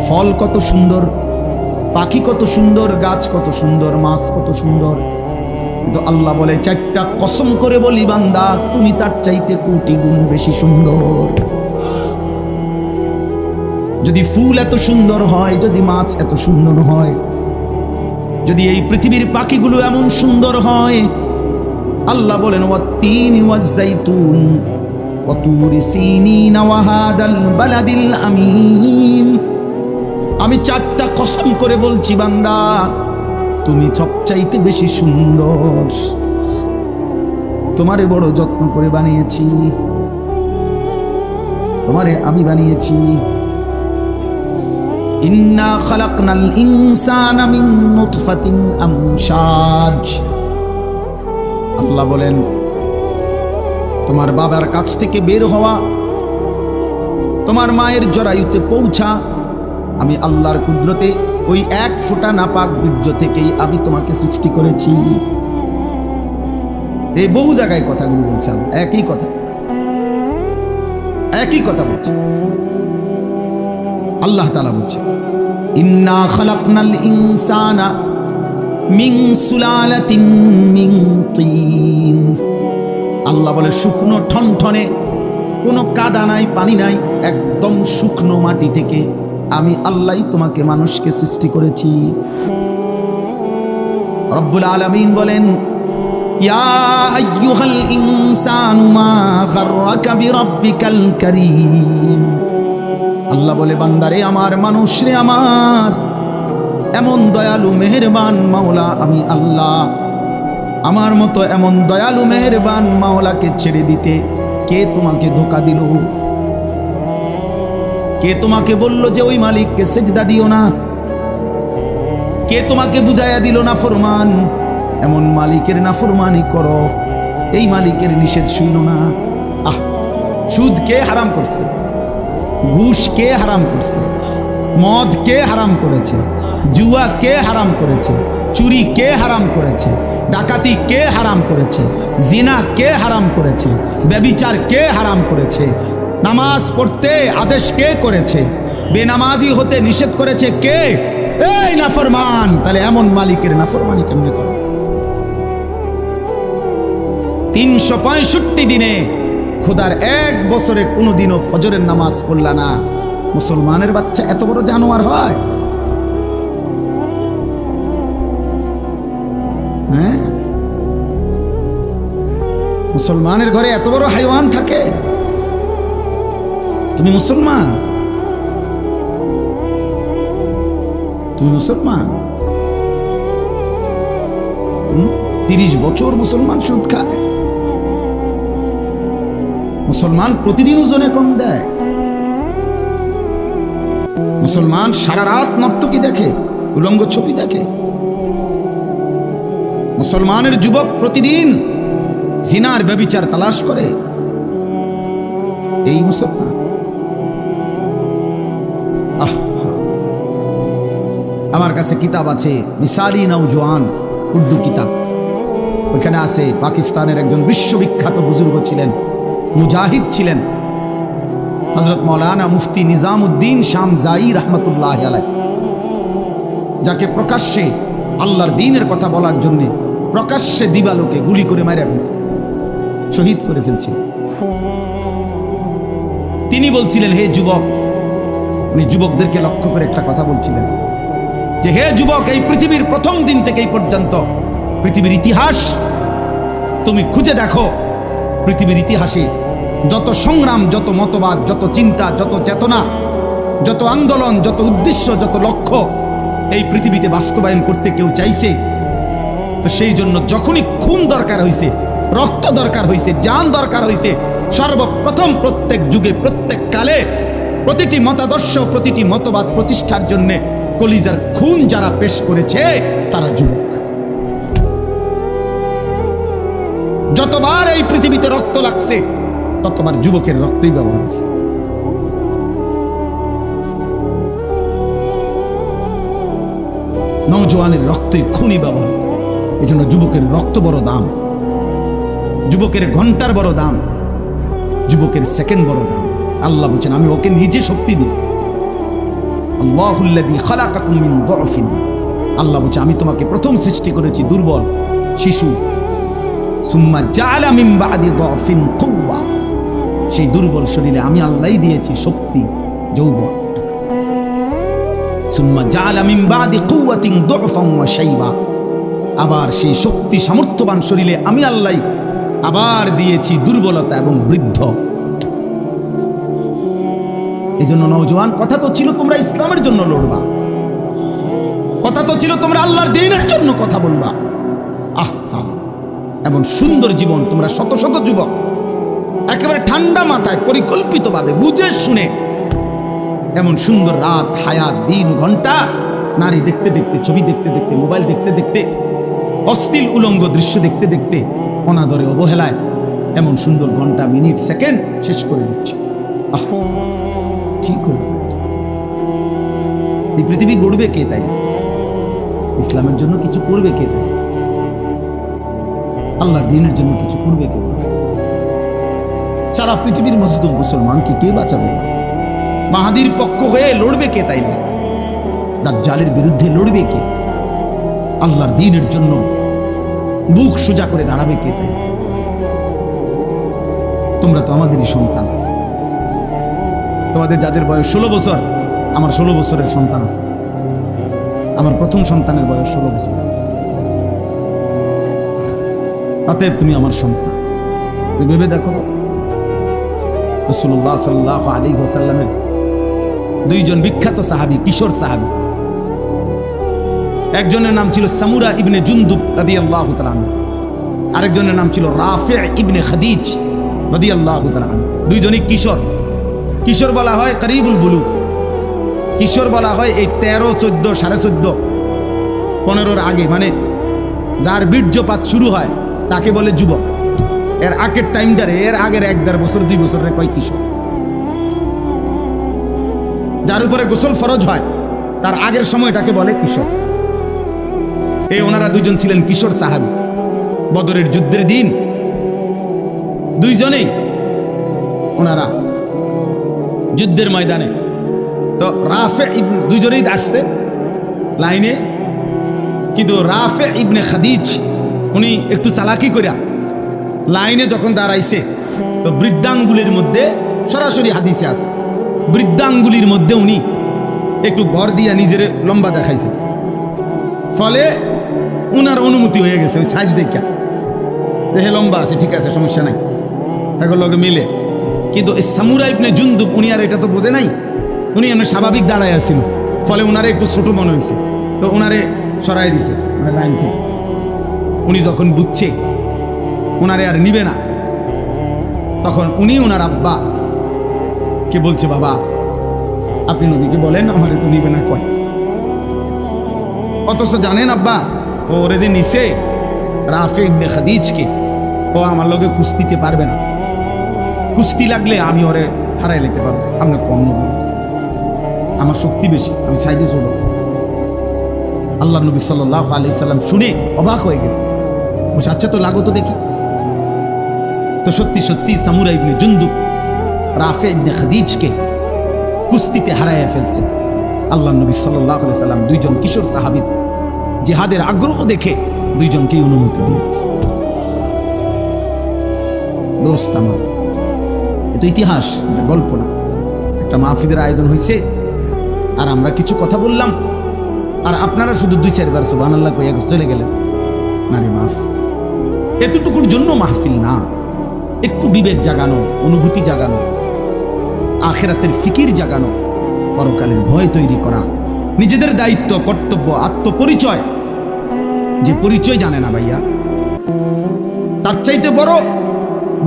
ফল কত সুন্দর, পাখি কত সুন্দর, গাছ কত সুন্দর, মাছ কত সুন্দর। কিন্তু আল্লাহ বলে 4টা কসম করে বলি বান্দা, তুমি তার চাইতে কোটি গুণ বেশি সুন্দর। যদি ফুল এত সুন্দর হয়, যদি মাছ এত সুন্দর হয়, যদি এই পৃথিবীর পাখিগুলো এমন সুন্দর হয়, আল্লাহ বলেন ওয়াত-তিন ওয়াজ-যাইতুন ওয়া তুরি সিনিন ওয়া হাদাল বালাদিল আমিন, আমি 4টা কসম করে বলছি বান্দা, তুমি সবচাইতে বেশি সুন্দর। তোমারে বড় যত্ন করে বানিয়েছি, তোমারে আমি বানিয়েছি। ইন্না খালাকনাল ইনসানা মিন নুতফাতিন আমশাজ, আল্লাহ বলেন তোমার বাবার কাছ থেকে বের হওয়া, তোমার মায়ের জরায়ুতে পৌঁছা, আমি আল্লাহর কুদরতে ওই 1 ফোঁটা নাপাক বীর্য থেকেই আমি তোমাকে সৃষ্টি করেছি। এই বহু জায়গায় কথাগুলো বলছেন, একই কথা, একই কথা বলছে। আল্লাহ তাআলা বলছে ইন্না খালাকনাল ইনসানা মিন সুলালাতিন মিন তিন, আল্লাহ বলে শুকনো ঠনঠনে, কোনো কাদা নাই, পানি নাই, একদম শুকনো মাটি থেকে আমি আল্লাহই তোমাকে মানুষকে সৃষ্টি করেছি। রব্বুল আলামিন বলেন ইয়া আইয়ুহাল ইনসানু মা গাররাকা বিরাব্বিকাল কারীম, আল্লাহ বলে বান্দারে আমার, মানুষ রে আমার, এমন দয়ালু মেহেরবান মাওলা আমি আল্লাহ। আমার মতো এমন দয়ালু মেহেরবান মাওলাকে ছেড়ে দিতে কে তোমাকে ধোঁকা দিল? কে তোমাকে বলল যে ওই মালিককে সেজদা দিও না? কে তোমাকে বুঝাইয়া দিল না ফরমান? এমন মালিকের নাফরমানি করো, এই মালিকের নিষেধ শুইল না। আহ, সুদ কে হারাম করছে? ঘুষ কে হারাম করছে? মদ কে হারাম করেছে? জুয়া কে হারাম করেছে? চুরি কে হারাম করেছে? ডাকাতি কে হারাম করেছে? জিনা কে হারাম করেছে? ব্যভিচার কে হারাম করেছে? নামাজ পড়তে আদেশ কে করেছে? বেনামাজি হতে নিষেধ করেছে কে? এই নাফরমান। তাহলে এমন মালিকের নাফরমানি কেমনে করো? 365 দিনে খোদার এক বছরে কোনোদিনও ফজরের নামাজ পড়লা না। মুসলমানের বাচ্চা এত বড় জানোয়ার হয়? হ্যাঁ, মুসলমানের ঘরে এত বড় হাইওয়ান থাকে? তুমি মুসলমান? তুমি মুসলমান? 30 বছর মুসলমান সুদ খায়। মুসলমান প্রতিদিন ওজনে কম দেয়। মুসলমান সারা রাত নর্তকী দেখে, উলঙ্গ ছবি দেখে। মুসলমানের যুবক প্রতিদিন জিনার ব্যভিচার তালাশ করে। এই মুসলমান। আমার কাছে কিতাব আছে, মিসালি নওজোয়ান, উর্দু কিতাব। ওইখানে আছে পাকিস্তানের একজন বিশ্ববিখ্যাত বুজুর্গ ছিলেন, মুজাহিদ ছিলেন, হযরত মাওলানা মুফতি নিজামউদ্দিন শামজাই রহমতুল্লাহ আলাইহ, যাকে প্রকাশ্যে আল্লাহর দ্বীনের কথা বলার জন্য প্রকাশ্যে দিবালোকে গুলি করে মারা ফেলছে, শহীদ করে ফেলছে। তিনি বলছিলেন, হে যুবক, উনি যুবকদেরকে লক্ষ্য করে একটা কথা বলছিলেন যে, হে যুবক, এই পৃথিবীর প্রথম দিন থেকে এই পর্যন্ত পৃথিবীর ইতিহাস তুমি খুঁজে দেখো। পৃথিবীর ইতিহাসে যত সংগ্রাম, যত মতবাদ, যত চিন্তা, যত চেতনা, যত আন্দোলন, যত উদ্দেশ্য, যত লক্ষ্য এই পৃথিবীতে বাস্তবায়ন করতে কেউ চাইছে, তো সেই জন্য যখনই খুন দরকার হয়েছে, রক্ত দরকার হয়েছে, জান দরকার হয়েছে, সর্বপ্রথম প্রত্যেক যুগে, প্রত্যেক কালে প্রতিটি মতাদর্শ, প্রতিটি মতবাদ প্রতিষ্ঠার জন্য কলিজার খুন যারা পেশ করেছে তারা যুবক। যতবার এই পৃথিবীতে রক্ত লাগছে ততবার যুবকের রক্তই ব্যবহার হয়েছে। নওজোয়ানের রক্তই খুনি ব্যবহার। এই জন্য যুবকের রক্ত বড় দাম, যুবকের ঘন্টার বড় দাম, যুবকের সেকেন্ড বড় দাম। আল্লাহ বলছেন, আমি ওকে নিজে শক্তি দিছি। আল্লাহুল্লাযী খালাকাকুম মিন দুআফিন। আল্লাহ বলছে, আমি তোমাকে প্রথম সৃষ্টি করেছি দুর্বল শিশু। সুম্মা জাআলা মিন বাদি দুআফিন কুওয়া। সেই দুর্বল শরীরে আমি আল্লাহই দিয়েছি শক্তি, যৌবন। সুম্মা জাআলা মিন বাদি কুওয়াতিন দুআফান ওয়া শাইবা। আবার সেই শক্তি সামর্থ্যবান শরীরে আমি আল্লাহ আবার দিয়েছি দুর্বলতা এবং বৃদ্ধ। এই জন্য নওজোয়ান, কথা তো ছিল তোমরা ইসলামের জন্য লড়বা, কথা তো ছিল তোমরা আল্লাহর দ্বীনের জন্য কথা বলবা। আহা, এমন সুন্দর জীবন তোমরা শত শত যুবক একেবারে ঠান্ডা মাথায় পরিকল্পিতভাবে বুঝে শুনে এমন সুন্দর রাত, হায়াত, দিন, ঘন্টা, নারী দেখতে দেখতে, ছবি দেখতে দেখতে, মোবাইল দেখতে দেখতে, অশ্লীল উলঙ্গ দৃশ্য দেখতে দেখতে, অনাদরে অবহেলায় এমন সুন্দর ঘন্টা, মিনিট, সেকেন্ড শেষ করে দিচ্ছে। ঠিক হলো। এই পৃথিবী গড়বে কে? তাই ইসলামের জন্য কিছু করবে কে? তাই আল্লাহর দ্বীনের জন্য কিছু করবে কে? সারা পৃথিবীর মজলুম মুসলমানকে কে বাঁচাবে? মাহাদির পক্ষ হয়ে লড়বে কে? তাই না, দাজ্জালের বিরুদ্ধে লড়বে কে? আল্লাহর দ্বীনের জন্য বুক সোজা করে দাঁড়াবে কে? তাই তোমরা তো আমাদেরই সন্তান। তোমাদের যাদের বয়স 16 বছর, আমার 16 বছরের সন্তান আছে। আমার প্রথম সন্তানের বয়স 16 বছর। অতএব তুমি আমার সন্তান। তুমি ভেবে দেখো, রাসূলুল্লাহ সাল্লাল্লাহু আলাইহি ওয়াসাল্লামের 2 জন বিখ্যাত সাহাবী, কিশোর সাহাবী, একজনের নাম ছিল সামুরা ইবনে জুনদুব রাদিয়াল্লাহু তাআলা আনহু, আরেকজনের নাম ছিল রাফি ইবনে খাদিজ রাদিয়াল্লাহু তাআলা আনহু। দুইজনই কিশোর। কিশোর বলা হয় করিবুল বুলুগ, কিশোর বলা হয় এই 13, 14, 14.5, 15-র আগে, মানে যার বীর্যপাত শুরু হয় তাকে বলে যুবক। এর আগের টাইমটারে, এর আগের 1-1.5 বছর 2 বছরের কয় কিশোর। যার উপরে গোসল ফরজ হয় তার আগের সময়টাকে বলে কিশোর। এই ওনারা দুইজন ছিলেন কিশোর সাহাবী। বদরের যুদ্ধের দিন দুইজনেই ওনারা যুদ্ধের ময়দানে, তো রাফে দুইজনেই দাঁড়ছে লাইনে, কিন্তু রাফে ইবনে খাদিজ উনি একটু চালাকি করিয়া লাইনে যখন দাঁড়াইছে, তো বৃদ্ধাঙ্গুলির মধ্যে, সরাসরি হাদিসে আছে, বৃদ্ধাঙ্গুলির মধ্যে উনি একটু ভর দিয়া নিজের লম্বা দেখাইছে, ফলে উনার অনুমতি হয়ে গেছে ওই সাইজ দেখা, দেখে লম্বা আছে, ঠিক আছে, সমস্যা নাই, তাকে লগে মিলে। কিন্তু এই সামুরা ইবনে জুনদুব উনি আর এটা তো বোঝে নাই, উনি এমনি স্বাভাবিক দাঁড়ায় আসছিল, ফলে উনারে একটু ছোট মনে হয়েছে, তো উনারে সরাই দিছে লাইন থেকে। উনি যখন বুঝছে উনারে আর নিবে না, তখন উনি ওনার আব্বা কে বলছে, বাবা আপনি নবীকে বলেন আমারে তো নিবে না কয়। অথচ জানেন আব্বা, ওরে যে নিছে রাফে ইবনে খাদিজকে, ও আমার লগে কুস্তিতে পারবে না, কুস্তি লাগলে আমি ওরে হারাই নিতে পারবো, আপনার কম নেব, আমার শক্তি বেশি, আমি সাইজে ছোট। আল্লাহ নবী সাল্লাল্লাহু আলাইহি সাল্লাম শুনে অবাক হয়ে গেছে, বলছে আচ্ছা তো লাগো তো দেখি। তো সত্যি সত্যি সামুরা ইবনে জুনদুব রাফে ইবনে খাদিজকে কুস্তিতে হারাইয়া ফেলছে। আল্লাহ নবী সাল্লাল্লাহু আলাইহি সাল্লাম দুইজন কিশোর সাহাবী জিহাদের আগ্রহ দেখে দুইজনকেই অনুমতি দিয়েছে। দোস্ত আমার, এতো ইতিহাস, এটা গল্প না। একটা মাহফিলের আয়োজন হয়েছে আর আমরা কিছু কথা বললাম, আর আপনারা শুধু 2-4 বার সুবহানাল্লাহ কইয়া চলে গেলেন। না রে মাফ, এতটুকুর জন্য মাহফিল না, একটু বিবেক জাগানো, অনুভূতি জাগানো, আখিরাতের ফিকির জাগানো, পরকালের ভয় তৈরি করা, নিজেদের দায়িত্ব, কর্তব্য, আত্মপরিচয়, যে পরিচয় জানে না ভাইয়া, তার চাইতে বড়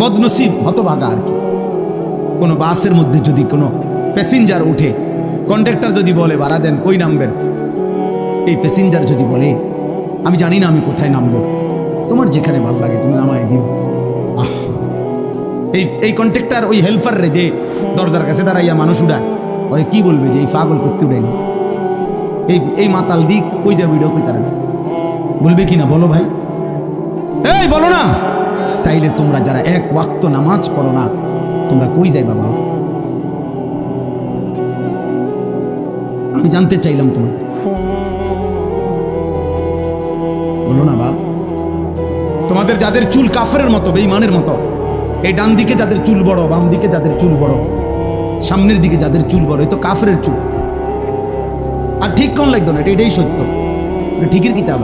বদনসিব, হতভাগা আর কি। কোনো বাসের মধ্যে যদি কোনো প্যাসেঞ্জার উঠে, কন্ডাক্টর যদি বলে ভাড়া দেন, কই নামবেন, এই প্যাসেঞ্জার যদি বলে আমি জানি না আমি কোথায় নামবো, তোমার যেখানে ভালো লাগে তুমি নামায় দিও। এই কন্ট্রাক্টর ওই হেল্পার রে যে দরজার কাছে দাঁড়াইয়া মানুষ উড়ায়, ওরে কি বলবে যে এই পাগল করতে উড়াইনি, এই মাতাল দিক কই যাবে, কই তারা বলবে কিনা বলো ভাই, এই বলো না। তাইলে তোমরা যারা 1 ওয়াক্ত নামাজ পড়ো না, তোমরা কই যাই বাবা? আমি জানতে চাইলাম তোমাদের, বলো না বাপ। তোমাদের যাদের চুল কাফেরের মতো, বেঈমানের মতো, এই ডান দিকে যাদের চুল বড়, বাম দিকে যাদের চুল বড়, সামনের দিকে যাদের চুল বড়, এই তো কাফেরের চুল। আর ঠিক কোন লাগতো না, এটাই সত্য, ঠিকের কিতাব,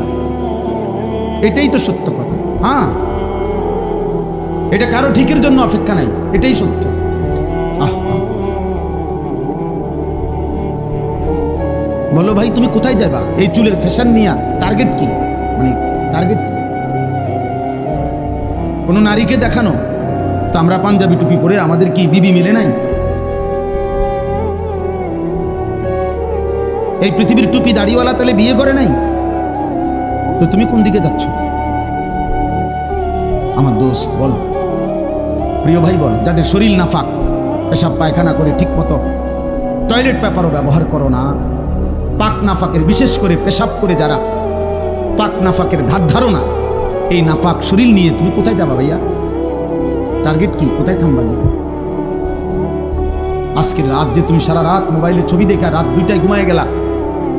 এটাই তো সত্য কথা। হ্যাঁ, এটা কারো ঠিকের জন্য অপেক্ষা নাই, এটাই সত্য। বলো ভাই তুমি কোথায় যাবা এই চুলের ফ্যাশন নিয়ে? টার্গেট কি, মানে টার্গেট কোন নারীকে দেখানো? তো আমরা পাঞ্জাবি টুপি পরে আমাদের কি বিবি মিলে নাই? এই পৃথিবীর টুপি দাড়িওয়ালা তাহলে বিয়ে করে নাই? তো তুমি কোন দিকে যাচ্ছ আমার দোস্ত? বল প্রিয় ভাই, বল যাদের শরীর নাফাক, পেশাব পায়খানা করে ঠিক মতো টয়লেট পেপারও ব্যবহার করো না, পাক নাফাকের, বিশেষ করে পেশাব করে যারা পাক নাফাকের ধার ধারণা, এই নাপাক শরীর নিয়ে তুমি কোথায় যাবা ভাইয়া? টার্গেট কি, কোথায় থামবা? আজকের রাত যে তুমি সারা রাত মোবাইলে ছবি দেখা, রাত 2টায় ঘুমায় গেলা,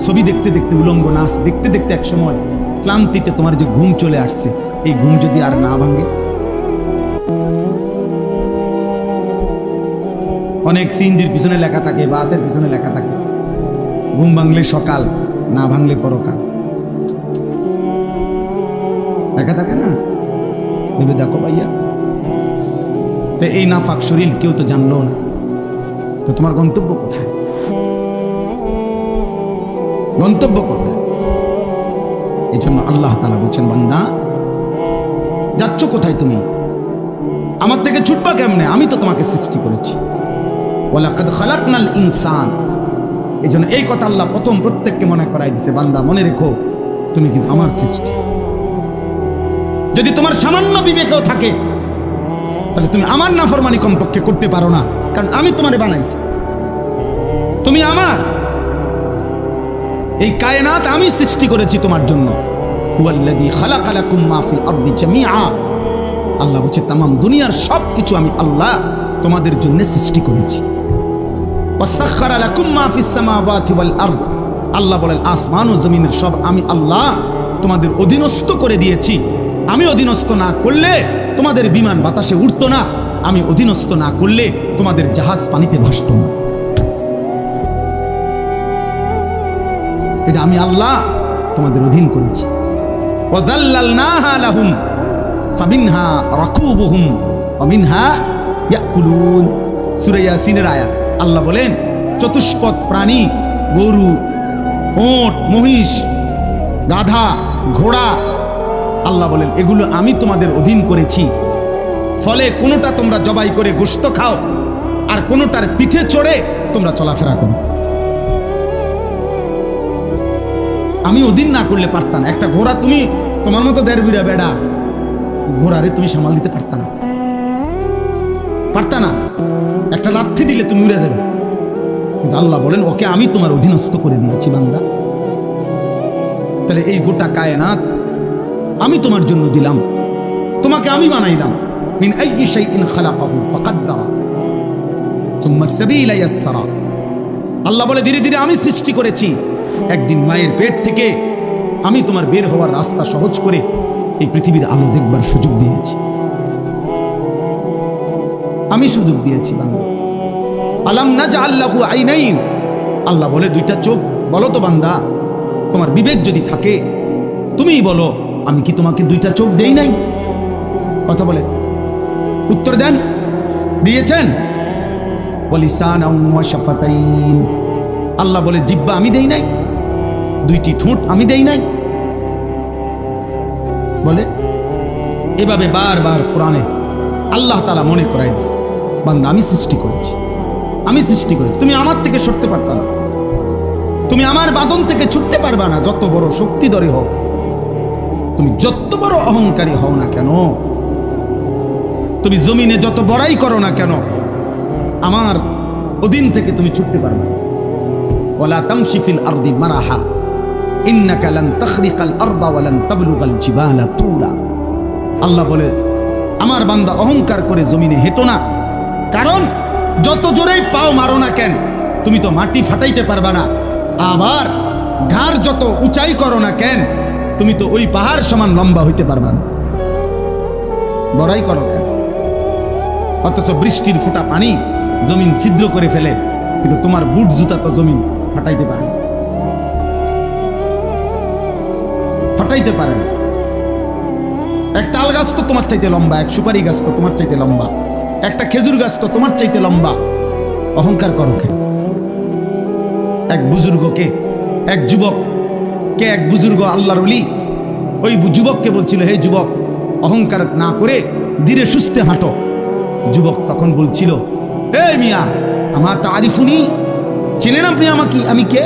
ছবি দেখতে দেখতে, উলঙ্গ নাচ দেখতে দেখতে, এক সময় ক্লান্তিতে তোমার যে ঘুম চলে আসছে, এই ঘুম যদি আর না ভাঙে? অনেক সিএনজির পিছনে লেখা থাকে, বাসের পিছনে লেখা থাকে, ঘুম ভাঙলে সকাল, না ভাঙলে পরকাল, লেখা থাকে না? ভেবে দেখো ভাইয়া, তো এই নাফাক শরীর কেউ তো জানলো না, তো তোমার গন্তব্য কোথায়? গন্তব্য কোথায়? এই জন্য আল্লাহ তাআলা বলছেন, বান্দা যাচ্ছ কোথায় তুমি? আমার থেকে ছুটবা কেমনে? আমি তো তোমাকে সৃষ্টি করেছি। ওয়ালাকাদ খালাকনাল ইনসান। এই জন্য এই কথা আল্লাহ প্রথম প্রত্যেককে মনে করাই দিছে, বান্দা মনে রেখো তুমি কিন্তু আমার সৃষ্টি। যদি তোমার সামান্য বিবেকও থাকে তাহলে তুমি আমার নাফরমানি কমপক্ষে করতে পারো না, কারণ আমি তোমারে বানাইছি, তুমি আমার। এই কায়নাত আমি সৃষ্টি করেছি তোমার জন্য। হুয়াল্লাযী খালাকা লাকুম মা ফিল আরদি জামিআ। আল্লাহ বলছে তামাম দুনিয়ার সব কিছু আমি আল্লাহ তোমাদের জন্য সৃষ্টি করেছি। ওয়াসাখখারা লাকুম মা ফিস সামাওয়াতি ওয়াল আরদ। আল্লাহ বলেন আসমান ও জমিনের সব আমি আল্লাহ তোমাদের অধীনস্থ করে দিয়েছি। আমি অধীনস্থ না করলে তোমাদের বিমান বাতাসে উড়তো না, আমি অধীনস্থ না করলে তোমাদের জাহাজ পানিতে ভাসতো না। এটা আমি আল্লাহ তোমাদের অধীন করেছি। ওয়াযাল্লালনাহা লাহুম ফামিনহা রাকুবুহুম ওয়া মিনহা ইয়াকুলুন। সূরা ইয়াসিনের আয়াত। আল্লাহ বলেন চতুষ্পদ প্রাণী, গরু, ওট, মহিষ, গাধা, ঘোড়া, আল্লাহ বলেন এগুলো আমি তোমাদের অধীন করেছি। ফলে কোনোটা তোমরা জবাই করে গোশত খাও, আর কোনোটার পিঠে চড়ে তোমরা চলাফেরা করো। আমি অধীন না করলে পারতাম না। একটা ঘোড়া তুমি তোমার মতো দেড় বিড়া বেড়া ঘোড়ারে তুমি সামাল দিতে পারতা না, পারতা না। একটা লাথি দিলে তুমি উড়ে যাবে। কিন্তু আল্লাহ বলেন ওকে আমি তোমার অধীনস্থ করে দিয়েছি বান্দা। তাহলে এই গোটা কায়নাত আমি তোমার জন্য দিলাম, তোমাকে আমি বানাইলাম। মিন আইয়ি শাইইন খালাকাহু ফাকাদ্দারা সুম্মা সাবিলা ইয়াসসারা। আল্লাহ বলে ধীরে ধীরে আমি সৃষ্টি করেছি। একদিন মায়ের পেট থেকে আমি তোমার বের হওয়ার রাস্তা সহজ করে এই পৃথিবীর আলো দেখবার সুযোগ দিয়েছি। আমি সুযোগ দিয়েছি বান্দা। আলাম নাজআল লাহু আইনাইন। আল্লাহ বলে দুইটা চোখ। বলো তো বান্দা, তোমার বিবেক যদি থাকে তুমিই বলো আমি কি তোমাকে দুইটা চোখ দেই নাই? কথা বলে উত্তর দেন, দিয়েছেন? ওয়ালিসানাও ওয়া শাফাতাইন। আল্লাহ বলে জিহ্বা আমি দেই নাই? দুইটি ঠোঁট আমি দেই নাই? বলে এভাবে বারবার কোরআনে আল্লাহ তাআলা মনে করাই দিচ্ছে, বান্দা আমি সৃষ্টি করেছি, আমি সৃষ্টি করেছি। তুমি আমার থেকে সরতে পারবা না, তুমি আমার বাঁধন থেকে ছুটতে পারবা না। যত বড় শক্তিধরী হও, তুমি যত বড় অহংকারী হও না কেন, তুমি জমিনে যত বড়াই করো না কেন, আমার অধীন থেকে তুমি ছুটতে পারবা না। ওয়ালা তামশি ফিল আরদি মারাহা ইন্নাকা লান তাখরিকাল আরদা ওয়া লান তাবলুগাল জিবালা তুলা। আল্লাহ বলে আমার বান্দা অহংকার করে জমিনে হেঁটো না, কারণ যত জোরেই পাও মারো না কেন তুমি তো মাটি ফাটাইতে পারবা না। আবার ঘাড় যত উঁচাই করো না কেন তুমি তো ওই পাহাড় সমান লম্বা হইতে পারবা না। বড়াই করো কেন? অথচ বৃষ্টির ফোঁটা পানি জমিন ছিদ্র করে ফেলে, কিন্তু তোমার বুট জুতা তো জমিন ফাটাইতে পারে না, ফাটাইতে পারে না। এক তাল গাছ তো তোমার চাইতে লম্বা, এক সুপারি গাছ তো তোমার চাইতে লম্বা, একটা খেজুর গাছ তো তোমার চাইতে লম্বা। অহংকার করো কেন? এক বুজুর্গকে, এক যুবককে, এক বুজুর্গ আল্লাহর ওলি ওই যুবককে বলছিল, হে যুবক অহংকার না করে ধীরে সুস্থে হাঁটো। যুবক তখন বলছিল, হে মিয়া আমার তারিফুনি, চেনেন আপনি আমাকে? আমি কে?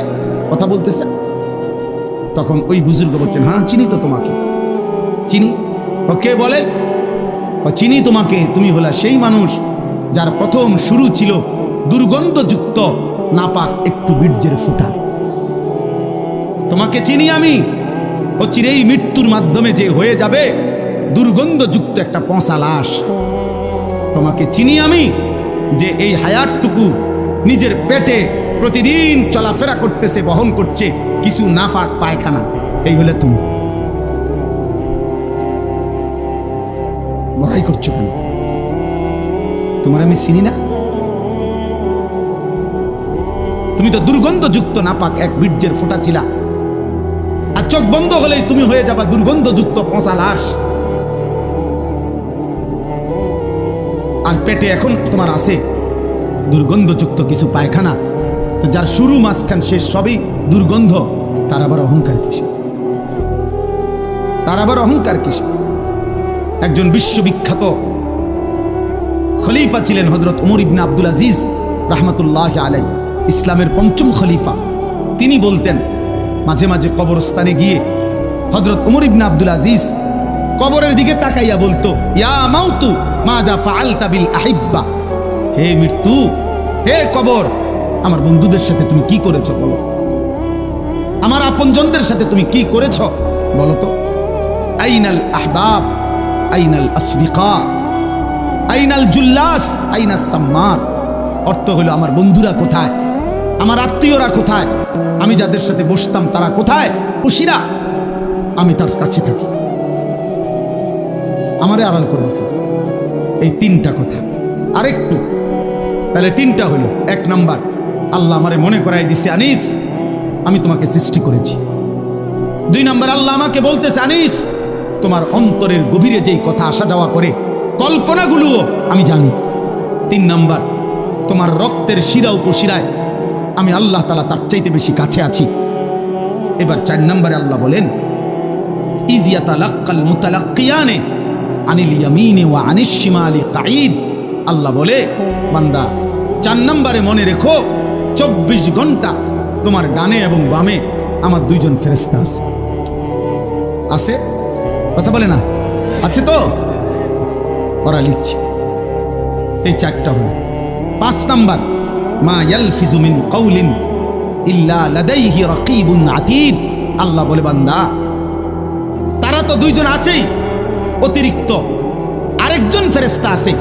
কথা বলতেছেন। তখন ওই বুজুর্গ বলছেন, হ্যাঁ চিনি তো তোমাকে, চিনি। ও কে বলে? চিনি তোমাকে, তুমি হলা সেই মানুষ যার প্রথম শুরু ছিল দুর্গন্ধযুক্ত নাপাক একটু বীর্যের ফোঁটা। তোমাকে চিনি আমি, ও চিরেই মৃত্যুর মাধ্যমে যে হয়ে যাবে দুর্গন্ধযুক্ত একটা পচা লাশ। তোমাকে চিনি আমি, যে এই হায়াতটুকু নিজের পেটে প্রতিদিন চলাফেরা করতেছে, বহন করছে কিছু নাফাক পায়খানা। এই হলে তুমি। বড়াই করছো কেন? তোমার আমি চিনি না? তুমি তো দুর্গন্ধযুক্ত নাপাক এক বীর্যের ফোঁটা ছিলা, আর চোখ বন্ধ হলেই তুমি হয়ে যাবা দুর্গন্ধযুক্ত পচা লাশ। আর পেটে এখন তোমার আছে দুর্গন্ধযুক্ত কিছু পায়খানা। তো যার শুরু মাঝখান শেষ সবই দুর্গন্ধ, তার আবার অহংকার কিসে? আর আবার অহংকার কিসে? একজন বিশ্ববিখ্যাত খলিফা ছিলেন হযরত ওমর ইবনে আব্দুল আজিজ রাহমাতুল্লাহ আলাইহি, ইসলামের পঞ্চম খলিফা। তিনি বলতেন মাঝে মাঝে কবরস্থানে গিয়ে হযরত ওমর ইবনে আব্দুল আজিজ কবরের দিকে তাকাইয়া বলতো, ইয়া মাউতু মাজা ফাআলতা বিল আহিব্বা, হে মৃত্যু, হে কবর, আমার বন্ধুদের সাথে তুমি কি করেছো বলো, আমার আপনজনদের সাথে তুমি কি করেছো বলো তো। আইনাল আহবাব, আইনাল আসদিকা, আইনাল জুল্লাস, আইনাস সাম্মার। অর্থ হলো আমার বন্ধুরা কোথায়, আমার আত্মীয়রা কোথায়, আমি যাদের সাথে বসতাম তারা কোথায়, খুশিরা, আমি তার কাছে থাকি, আমারে আড়াল করবো। এই তিনটা কথা। আরেকটু, তাহলে তিনটা হলো। এক নাম্বার, আল্লাহ আমারে মনে করাই দিছে, আনিস আমি তোমাকে সৃষ্টি করেছি। দুই নাম্বার, আল্লাহ আমাকে বলতেছে, আনিস তোমার অন্তরের গভীরে যেই কথা আসা যাওয়া করে কল্পনাগুলোও আমি জানি। তিন নাম্বার, তোমার রক্তের শিরা উপশিরায় আমি আল্লাহ তাআলা তার চাইতে বেশি কাছে আছি। এবার চার নাম্বারে আল্লাহ বলেন, ইয ইয়াতালাক্কাল মুতালাক্কিয়ানে আনিল ইয়ামিনি ওয়া আনিশ শিমালি কাঈদ। আল্লাহ বলে, বান্দা চার নাম্বারে মনে রেখো, 24 ঘন্টা তোমার ডানে এবং বামে আমার দুইজন ফেরেশতা আছে। আছে? কথা বলে না? আছে তো? ওরা লিখছে। এই চারটা হলো। 5 নাম্বার, মা ইয়ালফিজু মিন কাউলিন ইল্লা লাদাইহি রাকিবুন আতীদ। আল্লাহ বলে, বান্দা তারা তো দুইজন আছেই, অতিরিক্ত আরেকজন ফেরেশতা আছে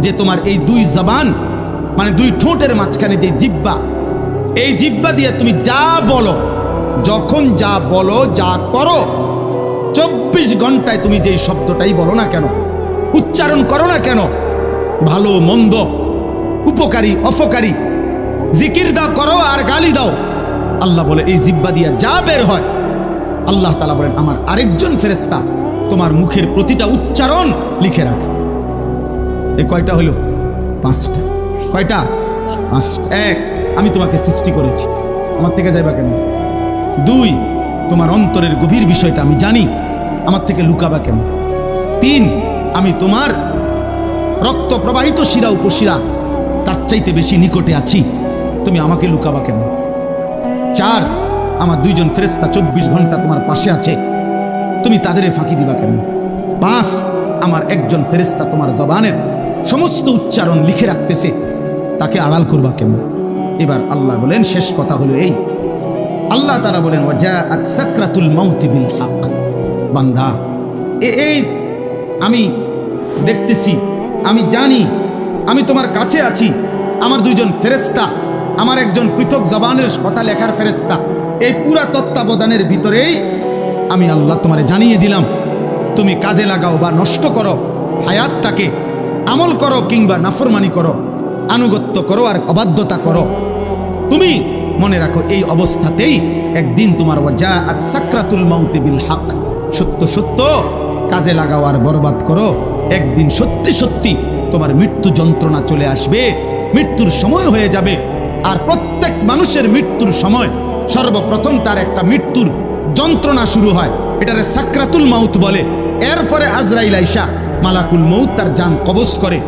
যে তোমার এই দুই জবান মানে দুই ঠোঁটের মাঝখানে যে জিহ্বা, এই জিহ্বা দিয়ে তুমি যা বলো, যখন যা বলো, যা করো, 24 ঘন্টায় তুমি যেই শব্দটাই বলো না কেন, উচ্চারণ করো না কেন, ভালো মন্দ, উপকারী অপকারী, জিকির দাও করো আর গালি দাও, আল্লাহ বলে এই জিহ্বা দিয়া যা বের হয়, আল্লাহ তাআলা বলেন আমার আরেকজন ফেরেশতা তোমার মুখের প্রতিটা উচ্চারণ লিখে রাখে। এই কয়টা হলো? 5টা। কয়টা? 5টা। 1, আমি তোমাকে সৃষ্টি করেছি, আমার থেকে যাইবা কেন? 2, তোমার অন্তরের গভীর বিষয়টা আমি জানি, আমার থেকে লুকাবা কেন? 3, আমি তোমার রক্ত প্রবাহিত শিরা উপশিরা তার চাইতে বেশি নিকটে আছি, তুমি আমাকে লুকাবা কেন? 4, আমার দুইজন ফেরেশতা 24 ঘন্টা তোমার পাশে আছে, তুমি তাদের ফাঁকি দিবা কেন? 5, আমার একজন ফেরেশতা তোমার জবানের সমস্ত উচ্চারণ লিখে রাখতেছে, তাকে আড়াল করবা কেন? এবার আল্লাহ বলেন, শেষ কথা হলো এই, আল্লাহ তাআলা বলেন, ওয়াজাআত সাকরাতুল মাউতি বিল হক। বান্দা এই আমি দেখতেছি, আমি জানি, আমি তোমার কাছে আছি, আমার দুইজন ফেরেশতা, আমার একজন পৃথক জবানের কথা লেখার ফেরেশতা, এই পুরা তত্ত্বাবধানের ভিতরেই আমি আল্লাহ তোমারে জানিয়ে দিলাম, তুমি কাজে লাগাও বা নষ্ট করো হায়াতটাকে, আমল করো কিংবা নাফরমানি করো, আনুগত্য করো আর অবাধ্যতা করো, তুমি মনে রাখো এই অবস্থাতেই একদিন তোমার ওয়াজাআত সাকরাতুল মাউতি বিল হক, সত্য সত্য কাজে লাগাও আর বরবাদ করো, একদিন সত্যি সত্যি তোমার মৃত্যু যন্ত্রণা চলে আসবে, মৃত্যুর সময় হয়ে যাবে। আর প্রত্যেক মানুষের মৃত্যুর সময় সর্বপ্রথম তার একটা মৃত্যুর যন্ত্রণা শুরু হয়, এটারে সাকরাতুল মাউত বলে। এরপরে আজরাইল আইসা মালাকুল মউত তার জান কবজ করে,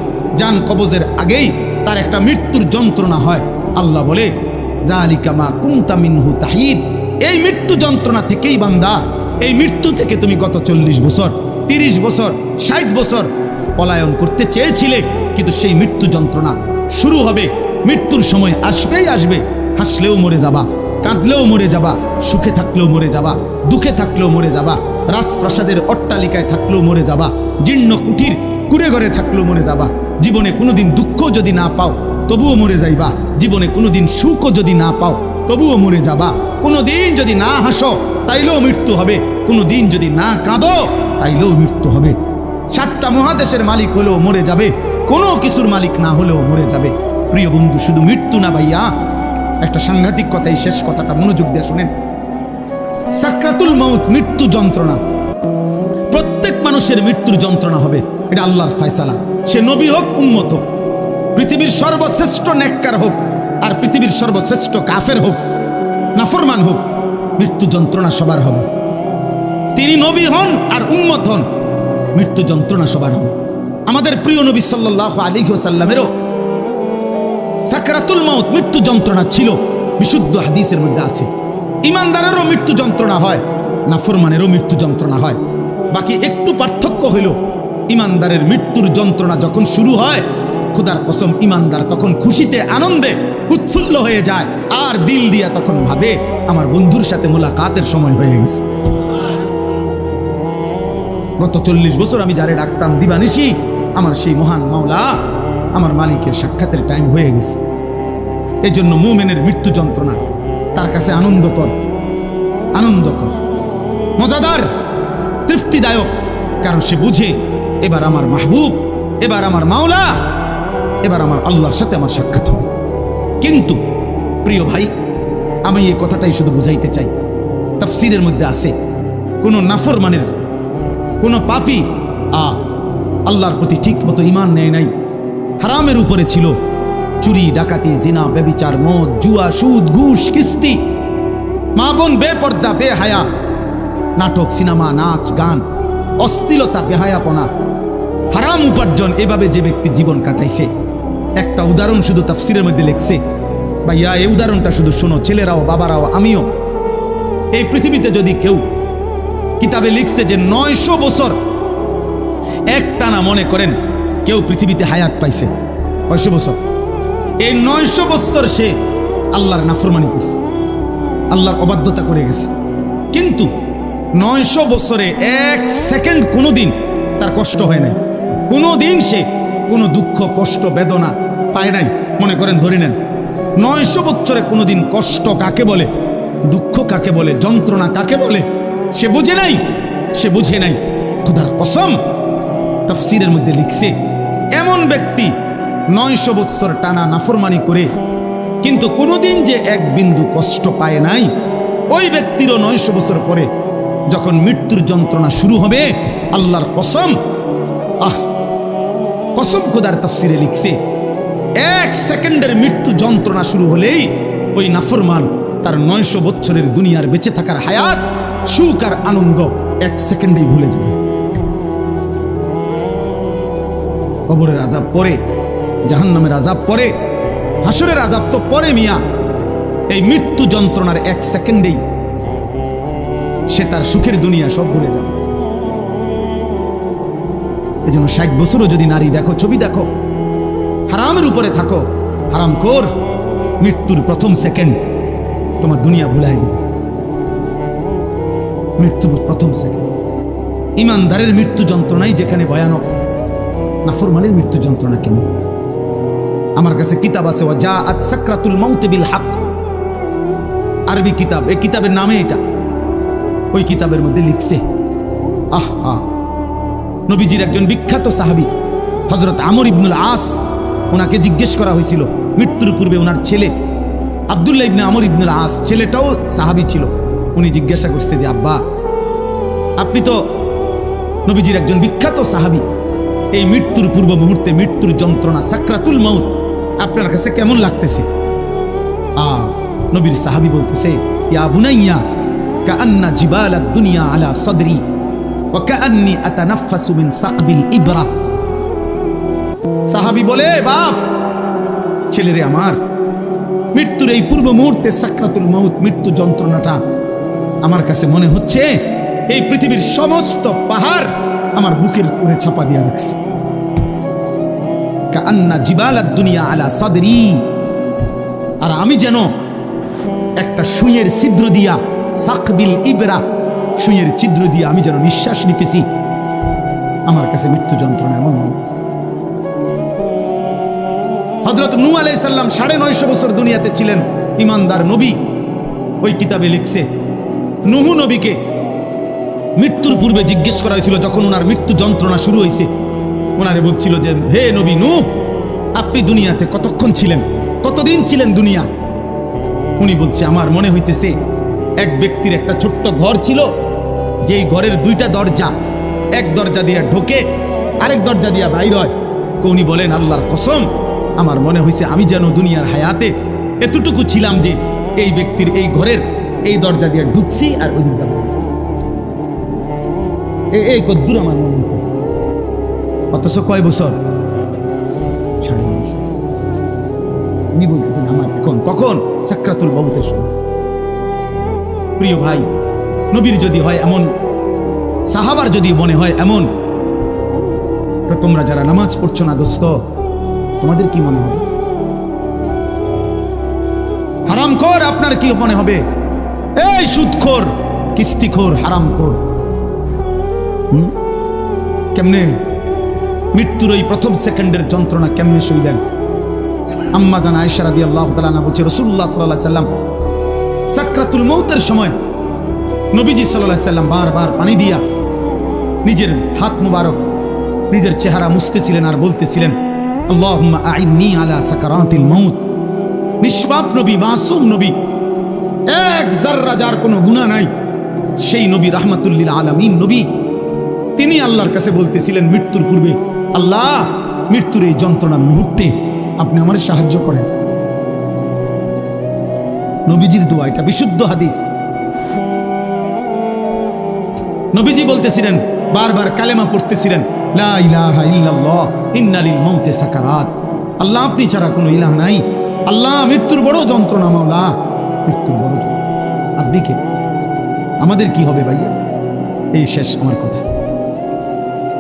জান কবজের আগেই তার একটা মৃত্যুর যন্ত্রণা হয়। আল্লাহ বলে, যালিকা মা কুনতা মিনহু তাহিদ। এই মৃত্যু যন্ত্রণা থেকেই বান্দা, এই মৃত্যু থেকে তুমি গত 40 বছর, 30 বছর, 60 বছর পলায়ন করতে চেয়েছিলে, কিন্তু সেই মৃত্যু যন্ত্রণা শুরু হবে। মৃত্যুর সময় আসবেই আসবে, হাসলেও মরে যাবা, কাঁদলেও মরে যাবা, সুখে থাকলেও মরে যাবা, দুঃখে থাকলেও মরে যাবা, রাজপ্রাসাদের অট্টালিকায় থাকলেও মরে যাবা, জীর্ণ কুঠির কুড়ে ঘরে থাকলেও মরে যাবা। জীবনে কোনোদিন দুঃখ যদি না পাও তবুও মরে যাইবা, জীবনে কোনোদিন সুখও যদি না পাও তবুও মরে যাবা, কোনোদিন যদি না হাসো তাইলেও মৃত্যু হবে, কোনোদিন যদি না কাঁদো তাইলেও মৃত্যু হবে। 7টা মহাদেশের মালিক হলেও মরে যাবে, কোনো কিছুর মালিক না হলেও মরে যাবে। প্রিয় বন্ধু, শুধু মৃত্যু না ভাইয়া, একটা সাংঘাতিক কথাই, শেষ কথাটা মনোযোগ দিয়ে শুনেন। সাকরাতুল মাউত মৃত্যু যন্ত্রণা, প্রত্যেক মানুষের মৃত্যুর যন্ত্রণা হবে, এটা আল্লাহর ফয়সালা। সে নবী হোক, উম্মত হোক, পৃথিবীর সর্বশ্রেষ্ঠ নেককার হোক আর পৃথিবীর সর্বশ্রেষ্ঠ কাফের হোক, নাফরমান হোক, মৃত্যু যন্ত্রণা সবার হবে। তিনি নবী হন আর উম্মত হন, মৃত্যু যন্ত্রণা সবার হবে। আমাদের প্রিয় নবী সাল্লাল্লাহু আলাইহি ওয়াসাল্লামেরও সাকরাতুল মাউত মৃত্যু যন্ত্রণা ছিল, বিশুদ্ধ হাদিসের মধ্যে আছে। ইমানদারেরও মৃত্যু যন্ত্রণা হয়, নাফরমানেরও মৃত্যু যন্ত্রণা হয়। বাকি একটু পার্থক্য হইল, ইমানদারের মৃত্যুর যন্ত্রণা যখন শুরু হয়, খোদার কসম ইমানদার তখন খুশিতে আনন্দে উৎফুল্ল হয়ে যায়, আর দিল দিয়া তখন ভাবে আমার বন্ধুর সাথে মোলাকাতের সময় হয়ে গেছে। গত 40 বছর আমি যারে ডাকতাম দিবানিশি, আমার সেই মহান মাওলা আমার মালিকের সাক্ষাতের টাইম হয়ে গেছে। এই জন্য মুমিনের মৃত্যু যন্ত্রণা তার কাছে আনন্দকর, মজাদার, তৃপ্তিদায়ক, কারণ সে বুঝে এবার আমার মাহবুব, এবার আমার মাওলা, এবার আমার আল্লাহর সাথে আমার সাক্ষাৎ হবে। কিন্তু প্রিয় ভাই, আমি এই কথাটাই শুধু বুঝাইতে চাই, তাফসীরের মধ্যে আছে কোন নাফরমানের, কোন পাপী আল্লাহর প্রতি ঠিক মতো ঈমান নেয় নাই, হারামের উপরে ছিল, চুরি ডাকাতি জিনা ব্যভিচার মদ জুয়া সুদ ঘুষ কিস্তি, মা বোন বেপর্দা বেহায়া, নাটক সিনেমা নাচ গান অশ্লীলতা বেহায়াপনা হারাম উপার্জন, এভাবে যে ব্যক্তি জীবন কাটাইছে, একটা উদাহরণ শুধু তাফসীরের মধ্যে লিখছে। ভাইয়া এই উদাহরণটা শুধু শোনো, ছেলেরাও বাবারাও আমিও। এই পৃথিবীতে যদি কেউ কিতাবে লিখছে যে 900 বছর একটানা, মনে করেন কেউ পৃথিবীতে হায়াত পাইছে 900 বছর, এই 900 বছর সে আল্লাহর নাফরমানি করছে, আল্লাহর অবাধ্যতা করে গেছে, কিন্তু 900 বছরে 1 সেকেন্ড কোনোদিন তার কষ্ট হয় নাই, কোনোদিন সে কোনো দুঃখ কষ্ট বেদনা পায় নাই। মনে করেন ধরে নেন 900 বছরে কোনোদিন কষ্ট কাকে বলে, দুঃখ কাকে বলে, যন্ত্রণা কাকে বলে সে বুঝে নাই, সে বুঝে নাই। খোদার কসম তাফসীরের মধ্যে লিখছে, এমন ব্যক্তি 900 বছর টানা নাফরমানি করে কিন্তু কোনোদিন যে এক বিন্দু কষ্ট পায় নাই, ওই ব্যক্তিরও 900 বছর পরে যখন মৃত্যুর যন্ত্রণা শুরু হবে, আল্লাহর কসম, কসম খোদার তাফসীরে লিখছে 1 সেকেন্ডের মৃত্যু যন্ত্রণা শুরু হলেই ওই নাফরমান তার 900 বছরের দুনিয়ার বেঁচে থাকার হায়াত, সুখ আর আনন্দ 1 সেকেন্ডেই ভুলে যাবে। কবরের আযাব পরে, জাহান্নামের আযাব পরে, হাসরের আযাব তো পরে মিয়া, এই মৃত্যু যন্ত্রণার 1 সেকেন্ডেই সে তার সুখের দুনিয়া সব ভুলে যাবে। এই জন্য 60 বছরও যদি নারী দেখো, ছবি দেখো, হারামের উপরে থাকো, হারামখোর, মৃত্যুর প্রথম সেকেন্ড তোমার দুনিয়া ভুলাই দেবে। মৃত্যুর প্রথম সেকেন্ড। ইমানদারের মৃত্যু যন্ত্রণাই যেখানে ভয়ানক, নাফরমানের মৃত্যু যন্ত্রণা কেমন? আমার কাছে কিতাব আছে, ওয়াজাআত সাকরাতুল মাউত বিল হক, আরবি কিতাব, এই কিতাবের নামে এটা। ওই কিতাবের মধ্যে লিখছে, নবীজির একজন বিখ্যাত সাহাবী হযরত আমর ইবনুল আস, ওনাকে জিজ্ঞেস করা হয়েছিল মৃত্যুর পূর্বে, ওনার ছেলে আব্দুল্লাহ ইবনে আমর ইবনুল আস, ছেলেটাও সাহাবী ছিল। উনি জিজ্ঞাসা করছে যে আব্বা, আপনি তো নবীজির একজন বিখ্যাত সাহাবী, এই মৃত্যুর পূর্ব মুহূর্তে মৃত্যুর যন্ত্রণা সাকরাতুল মাউত আপনার কাছে কেমন লাগতেছে? নবীর সাহাবী বলতেছে, ইয়া বুনাইয়া কাআন্না জিবালাদ দুনিয়া আলা সাদরি ওয়া কাআন্নী আতানাফাসু মিন সাকবিল ইবরা। সাহাবী বলে, বাপ, ছেলেরে আমার, মৃত্যুর এই পূর্ব মুহূর্তে সাকরাতুল মাউত মৃত্যু যন্ত্রণাটা আমার কাছে মনে হচ্ছে এই পৃথিবীর সমস্ত পাহাড় আমার বুকের উপরে চাপা দিয়ে রাখছে। কাআন্না জিবালাদ দুনিয়া আলা সাদরি, আর আমি যেন একটা সুইয়ের ছিদ্র দিয়া, সাকবিল ইবরা, সুইয়ের ছিদ্র দিয়া আমি যেন নিঃশ্বাস নিতেছি। আমার কাছে মৃত্যু যন্ত্রণা এমন মনে হচ্ছে। হযরত নূহ আলাইহিস সালাম 950 বছর দুনিয়াতে ছিলেন, ইমানদার নবী। ওই কিতাবে লিখছে, নূহ নবীকে মৃত্যুর পূর্বে জিজ্ঞেস করা হয়েছিল, যখন ওনার মৃত্যু যন্ত্রণা শুরু হয়েছে, ওনারে বলছিল যে, হে নবী নূহ, আপনি দুনিয়াতে কতক্ষণ ছিলেন, কতদিন ছিলেন দুনিয়া? উনি বলছে, আমার মনে হইতেছে এক ব্যক্তির একটা ছোট্ট ঘর ছিল, যেই ঘরের 2টা দরজা, এক দরজা দিয়া ঢোকে, আরেক দরজা দিয়া বাইর হয়। উনি বলেন, আল্লাহর কসম, আমার মনে হয়েছে আমি যেন দুনিয়ার হায়াতে এতটুকু ছিলাম যে এই ব্যক্তির এই ঘরের এই দরজা দিয়ে ঢুকছি আর ওই দিকটা। এই কদ্দুর আমার মনে হইতেছে। অথচ কয় বছর? 9.5 বছর। উনি বলতেছেন আমার এখন কখন? সাকরাতুল মউতের সময়। প্রিয় ভাই, নবীর যদি হয় এমন, সাহাবার যদি মনে হয় এমন, তো তোমরা যারা নামাজ পড়ছো না দোস্ত, তোমাদের কি মনে হবে? হারামখোর আপনার কি মনে হবে? এই সুদখোর, কিস্তিখোর, হারামখোর, কেমনে মৃত্যুর ওই প্রথম সেকেন্ডের যন্ত্রণা কেমনে সইলেন? আম্মা জান আয়েশা রাদিয়াল্লাহু তাআলা আনহা বলছে, রাসূলুল্লাহ সাল্লাল্লাহু আলাইহি সাল্লাম সাকরাতুল মউতের সময় নবীজি সাল্লাল্লাহু আলাইহি সাল্লাম বারবার পানি দিয়া নিজের হাত মুবারক নিজের চেহারা মুছতেছিলেন আর বলতেছিলেন, আল্লাহুম্মা আইন্নি আলা সাকারাতিল মউত। নিষ্পাপ নবী, মাসুম নবী, এক যাররা যার কোনো গুনাহ নাই, সেই নবী রাহমাতুল লিল আলামিন নবী, তিনি আল্লাহর কাছে বলতেছিলেন মৃত্যুর পূর্বে, আল্লাহ মৃত্যুর এই যন্ত্রণার মুহূর্তে আপনি আমার সাহায্য করেন। নবীজির দোয়া, এটা বিশুদ্ধ হাদিস। নবীজি বলতেছিলেন, বারবার কালেমা পড়তেছিলেন, লা ইলাহা ইল্লাল্লাহ ইন্না লিল মাউতি সাকারাত। আল্লাহ আপনি ছাড়া কোনো ইলাহ নাই, আল্লাহ মৃত্যুর বড় যন্ত্রণা, মাওলা মৃত্যুর বড় যন্ত্রণা। আপনি কে? আমাদের কি হবে ভাইয়া? এই শেষ আমার কথা,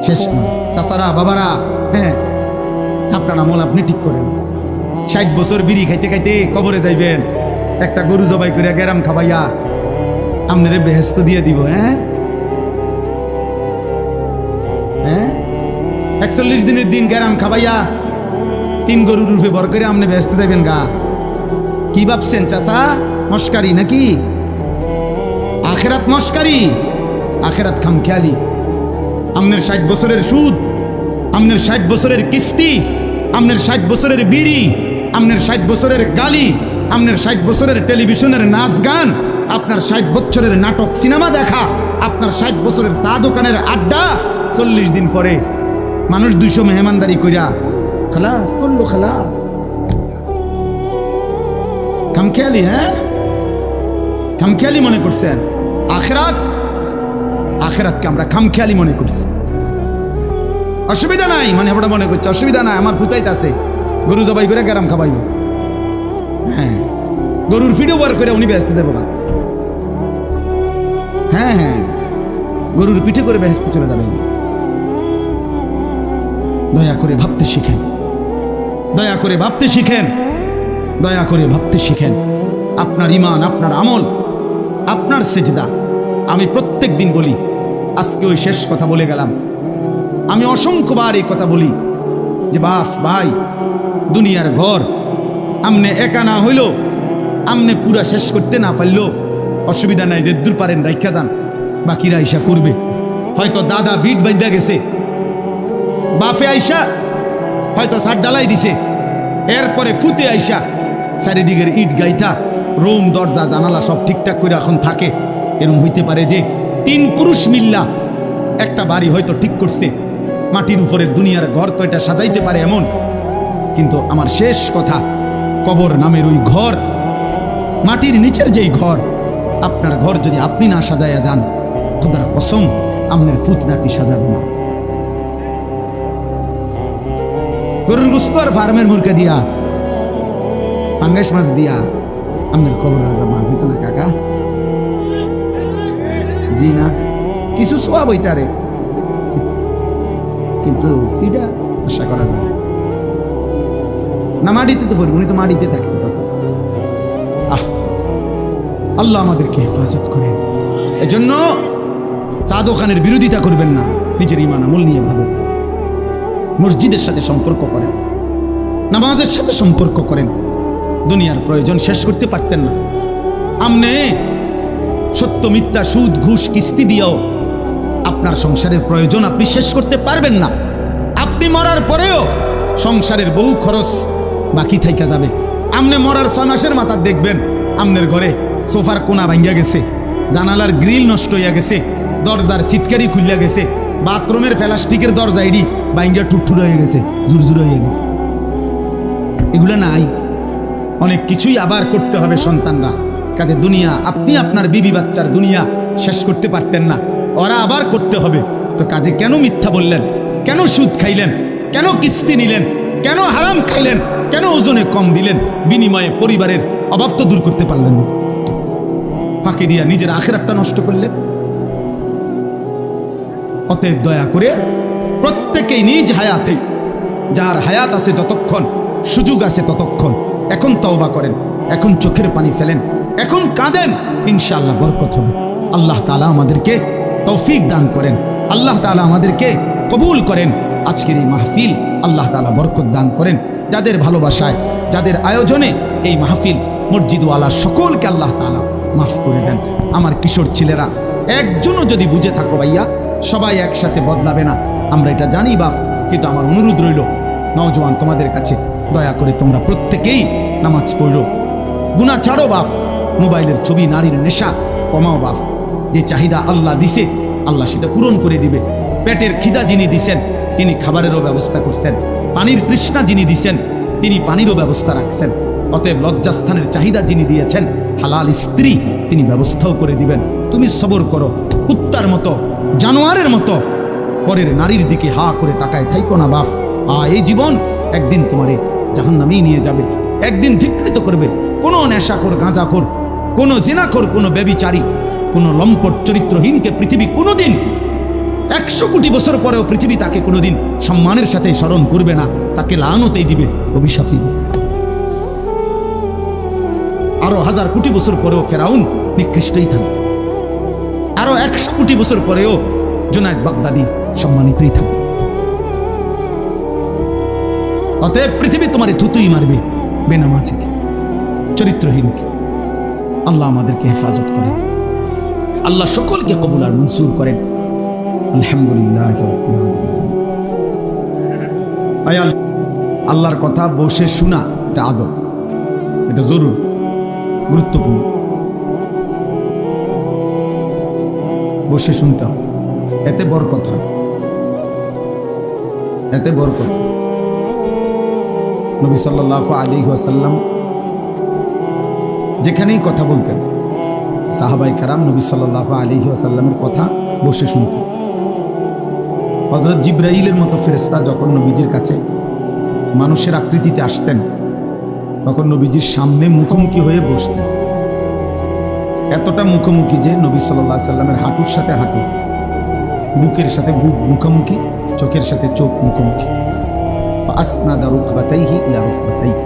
শেষ আমার চাচারা বাবারা, হ্যাঁ আপনার আমল আপনি ঠিক করেন। 60 বছর বিড়ি খাইতে খাইতে কবরে যাইবেন, একটা গরু জবাই করে গেরাম খাবাইয়া আপনারে বেহেস্ত দিয়ে দিব। হ্যাঁ হ্যাঁ 41 দিনের দিন গেরাম খাবাইয়া 3 গরুর রূপে বর করে আপনি বেহেস্ত যাইবেন গা। কি ভাবছেন চাচা? মস্কারি নাকি? আখেরাত মস্কারি, আখেরাত খামখেয়ালি। আপনার 60 বছরের সুদ, আপনার 60 বছরের কিস্তি, আপনার 60 বছরের বিড়ি, আপনার 60 বছরের গালি, আপনার 60 বছরের টেলিভিশনের নাচ গান, আপনার 60 বছরের নাটক সিনেমা দেখা, আপনার 60 বছরের চা দোকানের আড্ডা, 40 দিন পরে মানুষ 200 মেহমানদারি কইরা খালাস করলো, খালাস। খামখেয়ালি, হ্যাঁ খামখেয়ালি মনে করছেন। আখেরাত, আখেরাতকে আমরা খামখেয়ালি মনে করছি। অসুবিধা নাই মানে ওটা মনে করছে, অসুবিধা নাই, আমার ফুতাইতে আছে, গরু জবাই করে গেরাম খাবাইব। হ্যাঁ গরুর ফিডও বার করে উনি বেহেস্তে যাবো না। হ্যাঁ হ্যাঁ গরুর পিঠে করে বেহেস্তে চলে যাবেন। দয়া করে ভাবতে শিখেন, দয়া করে ভাবতে শিখেন, দয়া করে ভাবতে শিখেন। আপনার ইমান, আপনার আমল, আপনার সেজদা। আমি প্রত্যেক দিন বলি, আজকে ওই শেষ কথা বলে গেলাম। আমি অসংখ্যবার এই কথা বলি যে বাপ ভাই, দুনিয়ার ঘর আমনে একা না হইল, আমনে পুরা শেষ করতে না পারলো অসুবিধা নাই, যে দূর পারেন রাইখা যান, বাকিরা আইসা করবে। হয়তো দাদা বিট বাঁধা গেছে, বাফে আইসা হয়তো সার ডালাই দিছে, এরপরে ফুতে আইসা চারিদিকের ইট গাইথা রুম দরজা জানালা সব ঠিকঠাক করে এখন থাকে। এরকম হইতে পারে যে 3 পুরুষ মিল্লা একটা বাড়ি হয়তো ঠিক করছে, মাটির উপরের দুনিয়ার ঘর তো এটা সাজাইতে পারে এমন। কিন্তু আমার শেষ কথা, কবর নামের ওই ঘর, মাটির নিচের যেই ঘর, আপনার ঘর যদি আপনি না সাজাইয়া যান, খোদার কসম আপনার পুতনাতি সাজাবে না। গরুর গোশত আর ফার্মের মুরগা দিয়া, পাঙ্গাস মাছ দিয়া আপনার কবর রাজা মাহফিত না কাকা। জি না, কিছু সোয়াব হইতারে, কিন্তু ফিডা আশা করা যায় না। মাটিতে তো উনি তো মাটিতে থাকে। আল্লাহ আমাদেরকে হেফাজত করেন। এজন্য চা দোকানের বিরোধিতা করবেন না, নিজের ঈমান আমল নিয়ে ভাবেন। মসজিদের সাথে সম্পর্ক করেন, নামাজের সাথে সম্পর্ক করেন। দুনিয়ার প্রয়োজন শেষ করতে পারতেন না। আমনে সত্য মিথ্যা সুদ ঘুষ কিস্তি দিয়েও আপনার সংসারের প্রয়োজন আপনি শেষ করতে পারবেন না। আপনি মরার পরেও সংসারের বহু খরচ বাকি থাইকা যাবে। আপনি মরার 6 মাসের মাথা দেখবেন আপনার ঘরে সোফার কোনা ভাঙ্গিয়া গেছে, জানালার গ্রিল নষ্ট হইয়া গেছে, দরজার সিটকারি খুলিয়া গেছে, বাথরুমের প্লাস্টিকের দরজা এডি ভাঙ্গিয়া ঠুটঠুর হয়ে গেছে, জুরজুর হয়ে গেছে। এগুলো নাই, অনেক কিছুই আবার করতে হবে সন্তানরা। কাজে দুনিয়া, আপনি আপনার বিবি বাচ্চার দুনিয়া শেষ করতে পারতেন না, ওরা আবার করতে হবে। তো কাজে কেন মিথ্যা বললেন, কেন সুদ খাইলেন, কেন কিস্তি নিলেন, কেন হারাম খাইলেন, কেন ওজনে কম দিলেন? বিনিময়ে পরিবারের অভাব তো দূর করতে পারলেন না, ফাঁকি দিয়া নিজের আখিরাতটা নষ্ট করলেন। অতএব দয়া করে প্রত্যেকেই নিজ হায়াতে, যার হায়াত আছে যতক্ষণ, সুযোগ আছে ততক্ষণ, এখন তওবা করেন, এখন চোখের পানি ফেলেন, এখন কাঁদেন, ইনশাআল্লাহ বরকত হবে। আল্লাহ তাআলা আমাদেরকে তৌফিক দান করেন, আল্লাহ তাআলা আমাদেরকে কবুল করেন। আজকের এই মাহফিল আল্লাহ তাআলা বরকত দান করেন। যাদের ভালোবাসায়, যাদের আয়োজনে এই মাহফিল, মসজিদওয়ালা সকলকে আল্লাহ তাআলা মাফ করে দেন। আমার কিশোর ছেলেরা, একজনও যদি বুঝে থাকো ভাইয়া, সবাই একসাথে বদলাবে না, আমরা এটা জানি বাপ, কিন্তু আমার অনুরোধ রইল নওজোয়ান তোমাদের কাছে, দয়া করে তোমরা প্রত্যেকেই নামাজ পড়ো, গুনাহ ছাড়ো বাপ, মোবাইলের ছবি, নারীর নেশা কমাও বাপ। যে চাহিদা আল্লাহ দিছে, আল্লাহ সেটা পূরণ করে দিবে। পেটের খিদা যিনি দিছেন, তিনি খাবারেরও ব্যবস্থা করছেন। পানির তৃষ্ণা যিনি দিছেন, তিনি পানিরও ব্যবস্থা রাখছেন। অতএব লজ্জাস্থানের চাহিদা যিনি দিয়েছেন, হালাল স্ত্রী তিনি ব্যবস্থাও করে দিবেন। তুমি সবর করো, কুত্তার মতো, জানোয়ারের মতো পরের নারীর দিকে হা করে তাকায় থাইকো না বাপ। এই জীবন একদিন তোমারে জাহান্নামেই নিয়ে যাবে, একদিন ধিক্কৃত করবে। কোনো নেশাখোর, গাঁজাখোর, কোনো জিনাখোর, কোনো ব্যভিচারী, কোনো লম্পট চরিত্রহীনকে পৃথিবী কোনোদিন 100 কোটি বছর পরেও পৃথিবী তাকে কোনোদিন সম্মানের সাথে স্মরণ করবে না, তাকে লানতেই দিবে, অভিশাপই দিবে। আরো 1000 কোটি বছর পরেও ফেরাউন নিকৃষ্টই থাকবে, আরো 100 কোটি বছর পরেও জুনায়েদ বাগদাদি সম্মানিতই থাকবে। অতএব পৃথিবী তোমার থুতুই মারবে, বেনামাজিকে, চরিত্রহীনকে। আল্লাহ আমাদেরকে হেফাজত করেন, আল্লাহ সকলকে কবুল আর মনসুর করেন। আলহামদুলিল্লাহ। আল্লাহর কথা বসে শোনা, এটা আদব, এটা জরুরি, গুরুত্বপূর্ণ। বসে শুনতে হবে, এতে বরকত হয়, এতে বরকত। নবী সাল্লাল্লাহু আলাইহি ওয়াসাল্লাম যেখানেই কথা বলতেন, সাহাবায়ে কেরাম নবী সাল্লাল্লাহু আলাইহি ওয়াসাল্লামের কথা বসে শুনতেন। হযরত জিবরাইলের মতো ফেরেশতা যখন নবীজির কাছে মানুষের আকৃতিতে আসতেন, তখন নবীজির সামনে মুখোমুখি হয়ে বসতেন। এতটা মুখোমুখি যে নবী সাল্লাল্লাহু আলাইহি ওয়াসাল্লামের হাঁটুর সাথে হাঁটু, বুকের সাথে বুক মুখোমুখি, চোখের সাথে চোখ মুখোমুখি। আসনাদা রুকবাতাইহি ইলা রুকবাতাইহি।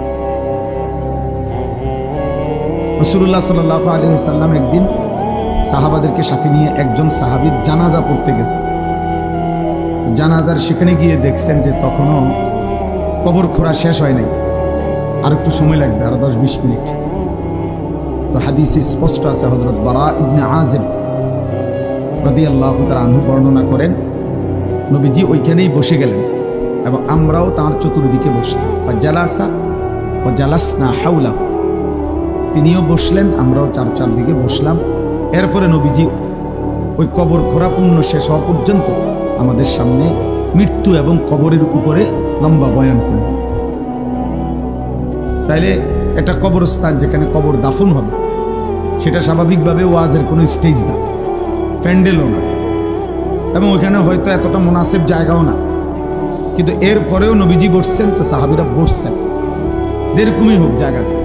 রাসূলুল্লাহ সাল্লাল্লাহু আলাইহি ওয়াসাল্লাম একদিন সাহাবাদেরকে সাথে নিয়ে একজন সাহাবীর জানাজা পড়তে গেছেন। জানাজার সেখানে গিয়ে দেখছেন যে তখনও কবর খোঁড়া শেষ হয় নাই, আর একটু সময় লাগবে, আরো 10-20 মিনিট। তো হাদিসে স্পষ্ট আছে, হযরত বারা ইবনে আযিব রাদিয়াল্লাহু তাআলা আনহু বর্ণনা করেন, নবীজি ওইখানেই বসে গেলেন এবং আমরাও তার চতুর্দিকে বসলাম। ফাজালাসা ওয়া জালাসনা হাওলা, তিনিও বসলেন, আমরাও চারদিকে বসলাম। এরপরে নবীজি ওই কবর খোঁড়া পূর্ণ শেষ হওয়া পর্যন্ত আমাদের সামনে মৃত্যু এবং কবরের উপরে লম্বা বয়ান করলেন। তাইলে একটা কবরস্থান যেখানে কবর দাফন হবে, সেটা স্বাভাবিকভাবে ওয়াজের কোনো স্টেজ না, প্যান্ডেলও না, এবং ওইখানে হয়তো এতটা মুনাসিব জায়গাও না, কিন্তু এরপরেও নবীজি বসছেন, তো সাহাবীরা বসছেন, যেরকমই হোক জায়গাতে।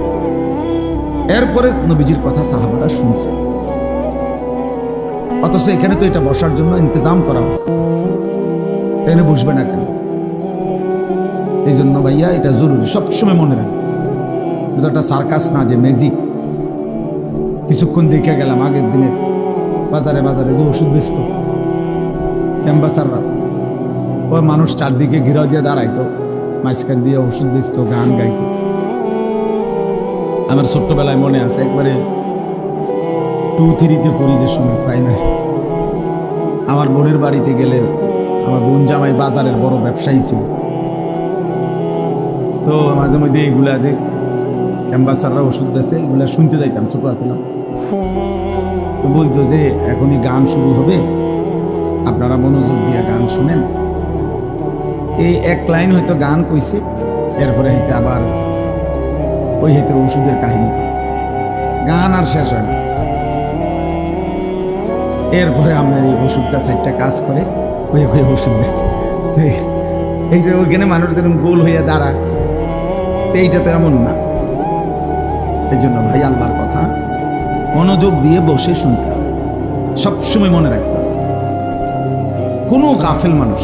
এরপরে নবীজির কথা সাহাবারা শুনছে, অথচ এখানে তো এটা বসার জন্য ইন্তজাম করা হয়েছে, এখানে বসবে না কেন? এই জন্য ভাইয়া এটা জরুরি, সবসময় মনে রাখবেন। এটা একটা সার্কাস না যে ম্যাজিক। কিছুক্ষণ দেখে গেলাম আগের দিনে বাজারে বাজারে যে ওষুধ বেচত অ্যাম্বাসাররা, ওই মানুষ চারদিকে ঘিরাও দিয়ে দাঁড়াইতো, মাঝখান দিয়ে ওষুধ বেচত, গান গাইতো। আমার ছোট্টবেলায় মনে আছে, একবারে 2-3-তে পড়ি যে সময় পাই না, আমার বোনের বাড়িতে গেলে, আমার বোন জামাই বাজারের বড় ব্যবসায়ী ছিল, তো মাঝে মধ্যে এগুলা যে অ্যাম্বাসাররা ওষুধ বেচে এগুলা শুনতে যাইতাম, ছোট আছিলাম। তো বলতো যে এখনই গান শুরু হবে, আপনারা মনোযোগ দিয়ে গান শুনেন। এই এক লাইন হয়তো গান কইছে, এরপরে হইতে আবার ওই হইতে ওষুধের কাহিনী, গান আর শেষ হয় না। এরপরে আমরা এই ওষুধটা 4টা কাজ করে ওই ওষুধ বেশি। এই যে ওইখানে মানুষ যেরকম গোল হইয়া দাঁড়ায়, তো এইটা তো এমন না। এই জন্য ভাই আল্লাহর কথা মনোযোগ দিয়ে বসে শুনতে হবে, সবসময় মনে রাখতে হবে। কোনো গাফেল মানুষ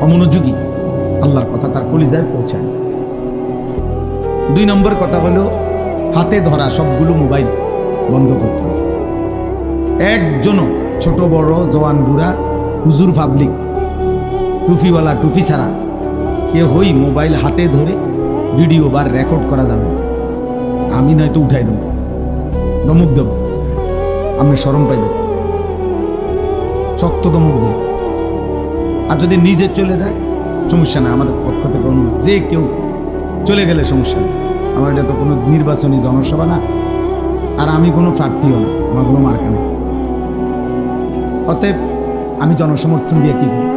অমনোযোগী আল্লাহর কথা তার কলিজায় পৌঁছায়। 2 নম্বর কথা হলো হাতে ধরা সবগুলো মোবাইল বন্ধ করতে হবে। একজনও ছোট বড় জওয়ান বুড়া হুজুর পাবলিক টুপিওয়ালা টুপি ছাড়া কেউ হই মোবাইল হাতে ধরে ভিডিও বা রেকর্ড করা যাবে না। আমি নয়তো উঠাই দেবো, দমক দেব, আপনি শরম পাইবেন, শক্ত দমক দেব। আর যদি নিজে চলে যায় সমস্যা না, আমাদের পক্ষ থেকে অনুরোধ, যে কেউ চলে গেলে সমস্যা নেই। আমার এটা তো কোনো নির্বাচনী জনসভা না, আর আমি কোনো প্রার্থীও না, আমার কোনো মার্কা নেই। অতএব আমি জনসমর্থন দিয়ে কি করি?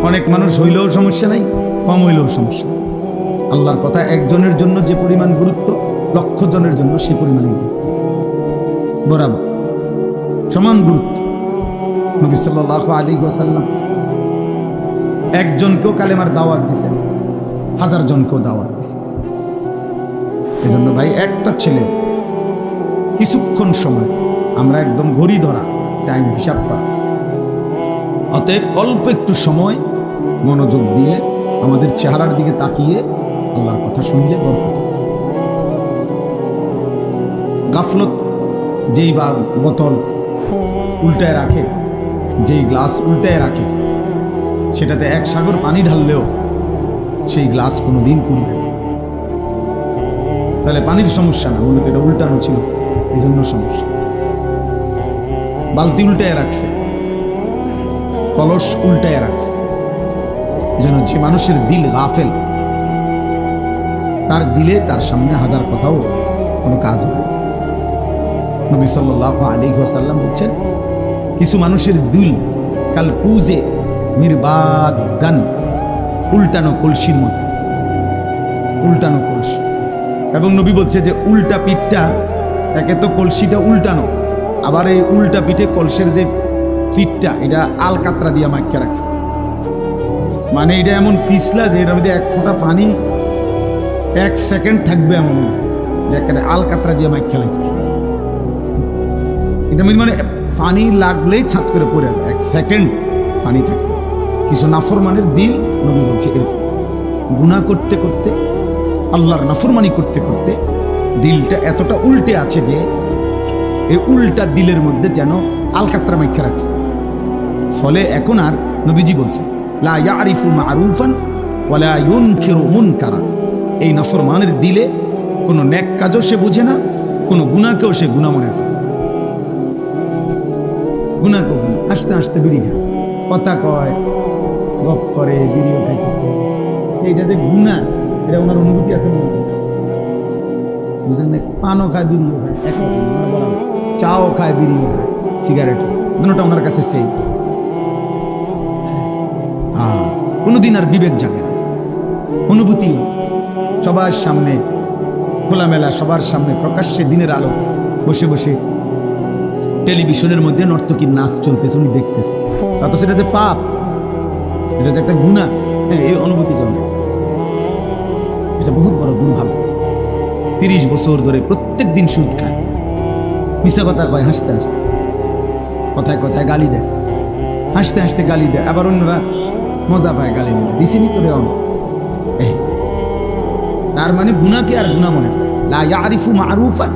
অনেক মানুষ হইলেও সমস্যা নাই, কম হইলেও সমস্যা নেই। আল্লাহর কথা একজনের জন্য যে পরিমাণ গুরুত্ব, 1,00,000 জনের জন্য সে পরিমাণ গুরুত্ব, বরাবর সমান গুরুত্ব। নবী সাল্লাল্লাহু আলাইহি ওয়াসাল্লাম একজনকেও কালেমার দাওয়াত দিয়েছেন, 1000 জনকেও দাওয়াত দিয়েছেন। এজন্য ভাই একটা ছেলে কিছুক্ষণ সময় আমরা একদম ঘড়ি ধরা টাইম হিসাব করা। অতএব অল্প একটু সময় মনোযোগ দিয়ে আমাদের চেহারার দিকে তাকিয়ে আল্লাহর কথা শুনলে বরকত। গাফলত যেই বা বোতল উল্টায় রাখে, যেই গ্লাস উল্টায় রাখে, সেটাতে 1 সাগর পানি ঢাললেও সেই গ্লাস কোনোদিন তুলবে না। তাহলে পানির সমস্যা না, মনে এটা উল্টানো ছিল, এই জন্য সমস্যা। বালতি উল্টায় রাখছে, কলস উল্টায় রাখছে। এই জন্য যে মানুষের দিল গাফেল, তার দিলে তার সামনে 1000 কথাও কোনো কাজ হবে। নবী সাল্লাল্লাহু আলাইহি ওয়াসাল্লাম বলছেন, কিছু মানুষের দিল কাল কুজে মিরবাদান, উল্টানো কলসির মতো, উল্টানো কলসি। এবং নবী বলছে যে উল্টা পিঠটা, একে তো কলসিটা উল্টানো, আবার এই উল্টা পিঠে কলসের যে পিঠটা এটা আলকাতরা দিয়ে মাখিয়ে রাখছে। মানে এটা এমন পিছলা যে এটার মধ্যে 1 ফোঁটা পানি 1 সেকেন্ড থাকবে, এমন আলকাতরা দিয়ে মাখিয়ে রাখছে। এটা মানে পানি লাগলেই ছাত করে পড়ে যায়, 1 সেকেন্ড পানি থাকে। কিছু নাফরমানের দিল, নবী বলছে এরকম গুনাহ করতে করতে, আল্লাহর নাফরমানি করতে করতে দিলটা এতটা উল্টে আছে যে এই উল্টা দিলের মধ্যে যেন আলকাতরা মাইখা রাখছে। ফলে এখন আর নবীজি বলছে লা ইয়ারিফু মারুফান ওয়ালা ইউনকিরু মুনকারা, এই নাফরমানের দিলে কোনো নেক কাজও সে বুঝে না, কোনো গুনাহকেও সে গুনাহ মনে করে। গুনাহ করে আস্তে আস্তে বিড়ি খায়, কথা কয়, গপ করে, বিড়িও খাইতেছে, এইটা যে গুনাহ, এটা ওনার অনুভূতি আছে মনে হয়, বুঝলেন না? পানও খায়, বিড়িও খায়, চাও খায়, বিড়িও খায়, সিগারেট, দুটোটা ওনার কাছে সেই। কোনোদিন আর বিবেক জাগে না, অনুভূতি সবার সামনে খোলামেলা, সবার সামনে প্রকাশ্যে দিনের আলো বসে বসে টেলিভিশনের মধ্যে নর্তকীর নাচ চলতেছে, উনি দেখতেছে, অত সেটা যে পাপ, এটা যে একটা গুনাহ, এই অনুভূতিটা এটা বহুত বড় গুণ। ভালো 30 বছর ধরে প্রত্যেক দিন সুদ খায়, মিশা কথা কয়, হাসতে হাসতে, কথায় কথায় গালি দেয়, হাসতে হাসতে গালি দেয়, আবার অন্যরা মজা পায় গালি নিয়ে, দিছিনি তোরে অন। তার মানে গুনাহকে আর গুনাহ মনে করে। লা ইয়ারিফু মারুফান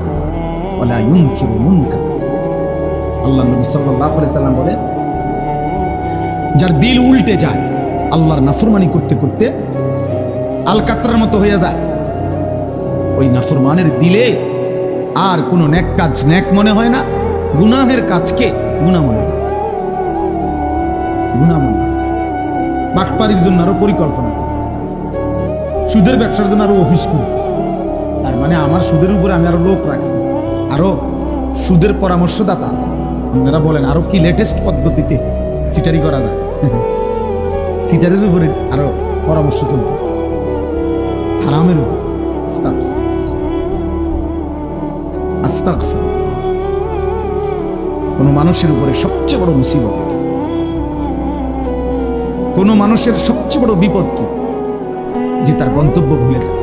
ওয়ালা ইউনকিরু মুনকার। আল্লাহ নবী সাল্লাল্লাহু আলাইহি সাল্লাম বলেন, যার দিল উল্টে যায়, আল্লাহর নাফরমানি করতে করতে আলকাতরার মতো হয়ে যায়, ওই নাফরমানের দিলে আর কোনো নেক কাজ নেক মনে হয় না, গুনাহের কাজকে গুনাহ মনে হয়, গুনাহ মনে হয়। বাটপারির জন্য আরো পরিকল্পনা, সুদের ব্যবসার জন্য আরো অফিস খুলছে। তার মানে আমার সুদের উপরে আমি আরো লোক রাখছি, আরো সুদের পরামর্শদাতা আছে। আপনারা বলেন আরো কি লেটেস্ট পদ্ধতিতে সিটারি করা যায়, সিটারের উপরে আরো পরামর্শ চলতেছে, হারামের উপর। কোনো মানুষের উপরে সবচেয়ে বড় মুসিবত, কোনো মানুষের সবচেয়ে বড় বিপদ কি? যে তার গন্তব্য ভুলে যায়।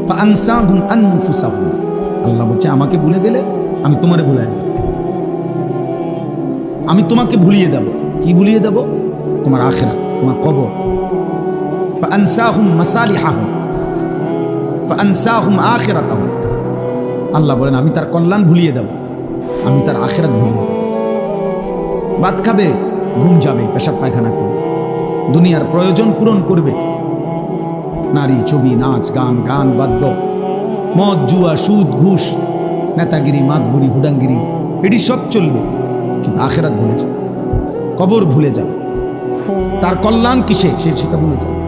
ফাআনসাহুম আনফুসাহুম, আল্লাহ বলছে আমাকে ভুলে গেলে আমি তোমারে ভুলাই দেব, আমি তোমাকে ভুলিয়ে দেব। কি ভুলিয়ে দেব? তোমার আখিরাত, তোমার কবর। ফাআনসাহুম মাসালিহাহুম ফাআনসাহুম আখিরাতাহুম, আল্লাহ বলেন আমি তার কল্যাণ ভুলিয়ে দেব, আমি তার আখিরাত ভুলিয়ে দেব। ভাত খাবে, ঘুম যাবে, পেশাব পায়খানা করবে, দুনিয়ার প্রয়োজন পূরণ করবে, নারী, ছবি, নাচ, গান, গান বাদ্য, মদ, জুয়া, সুদ, ঘুষ, নেতাগিরি, মাতবুরি, হুডাঙ্গিরি, এটি সব চলবে, কিন্তু আখিরাত ভুলে যাবে, কবর ভুলে যাবে, তার কল্যাণ কিসে সে সেটা ভুলে যাবে।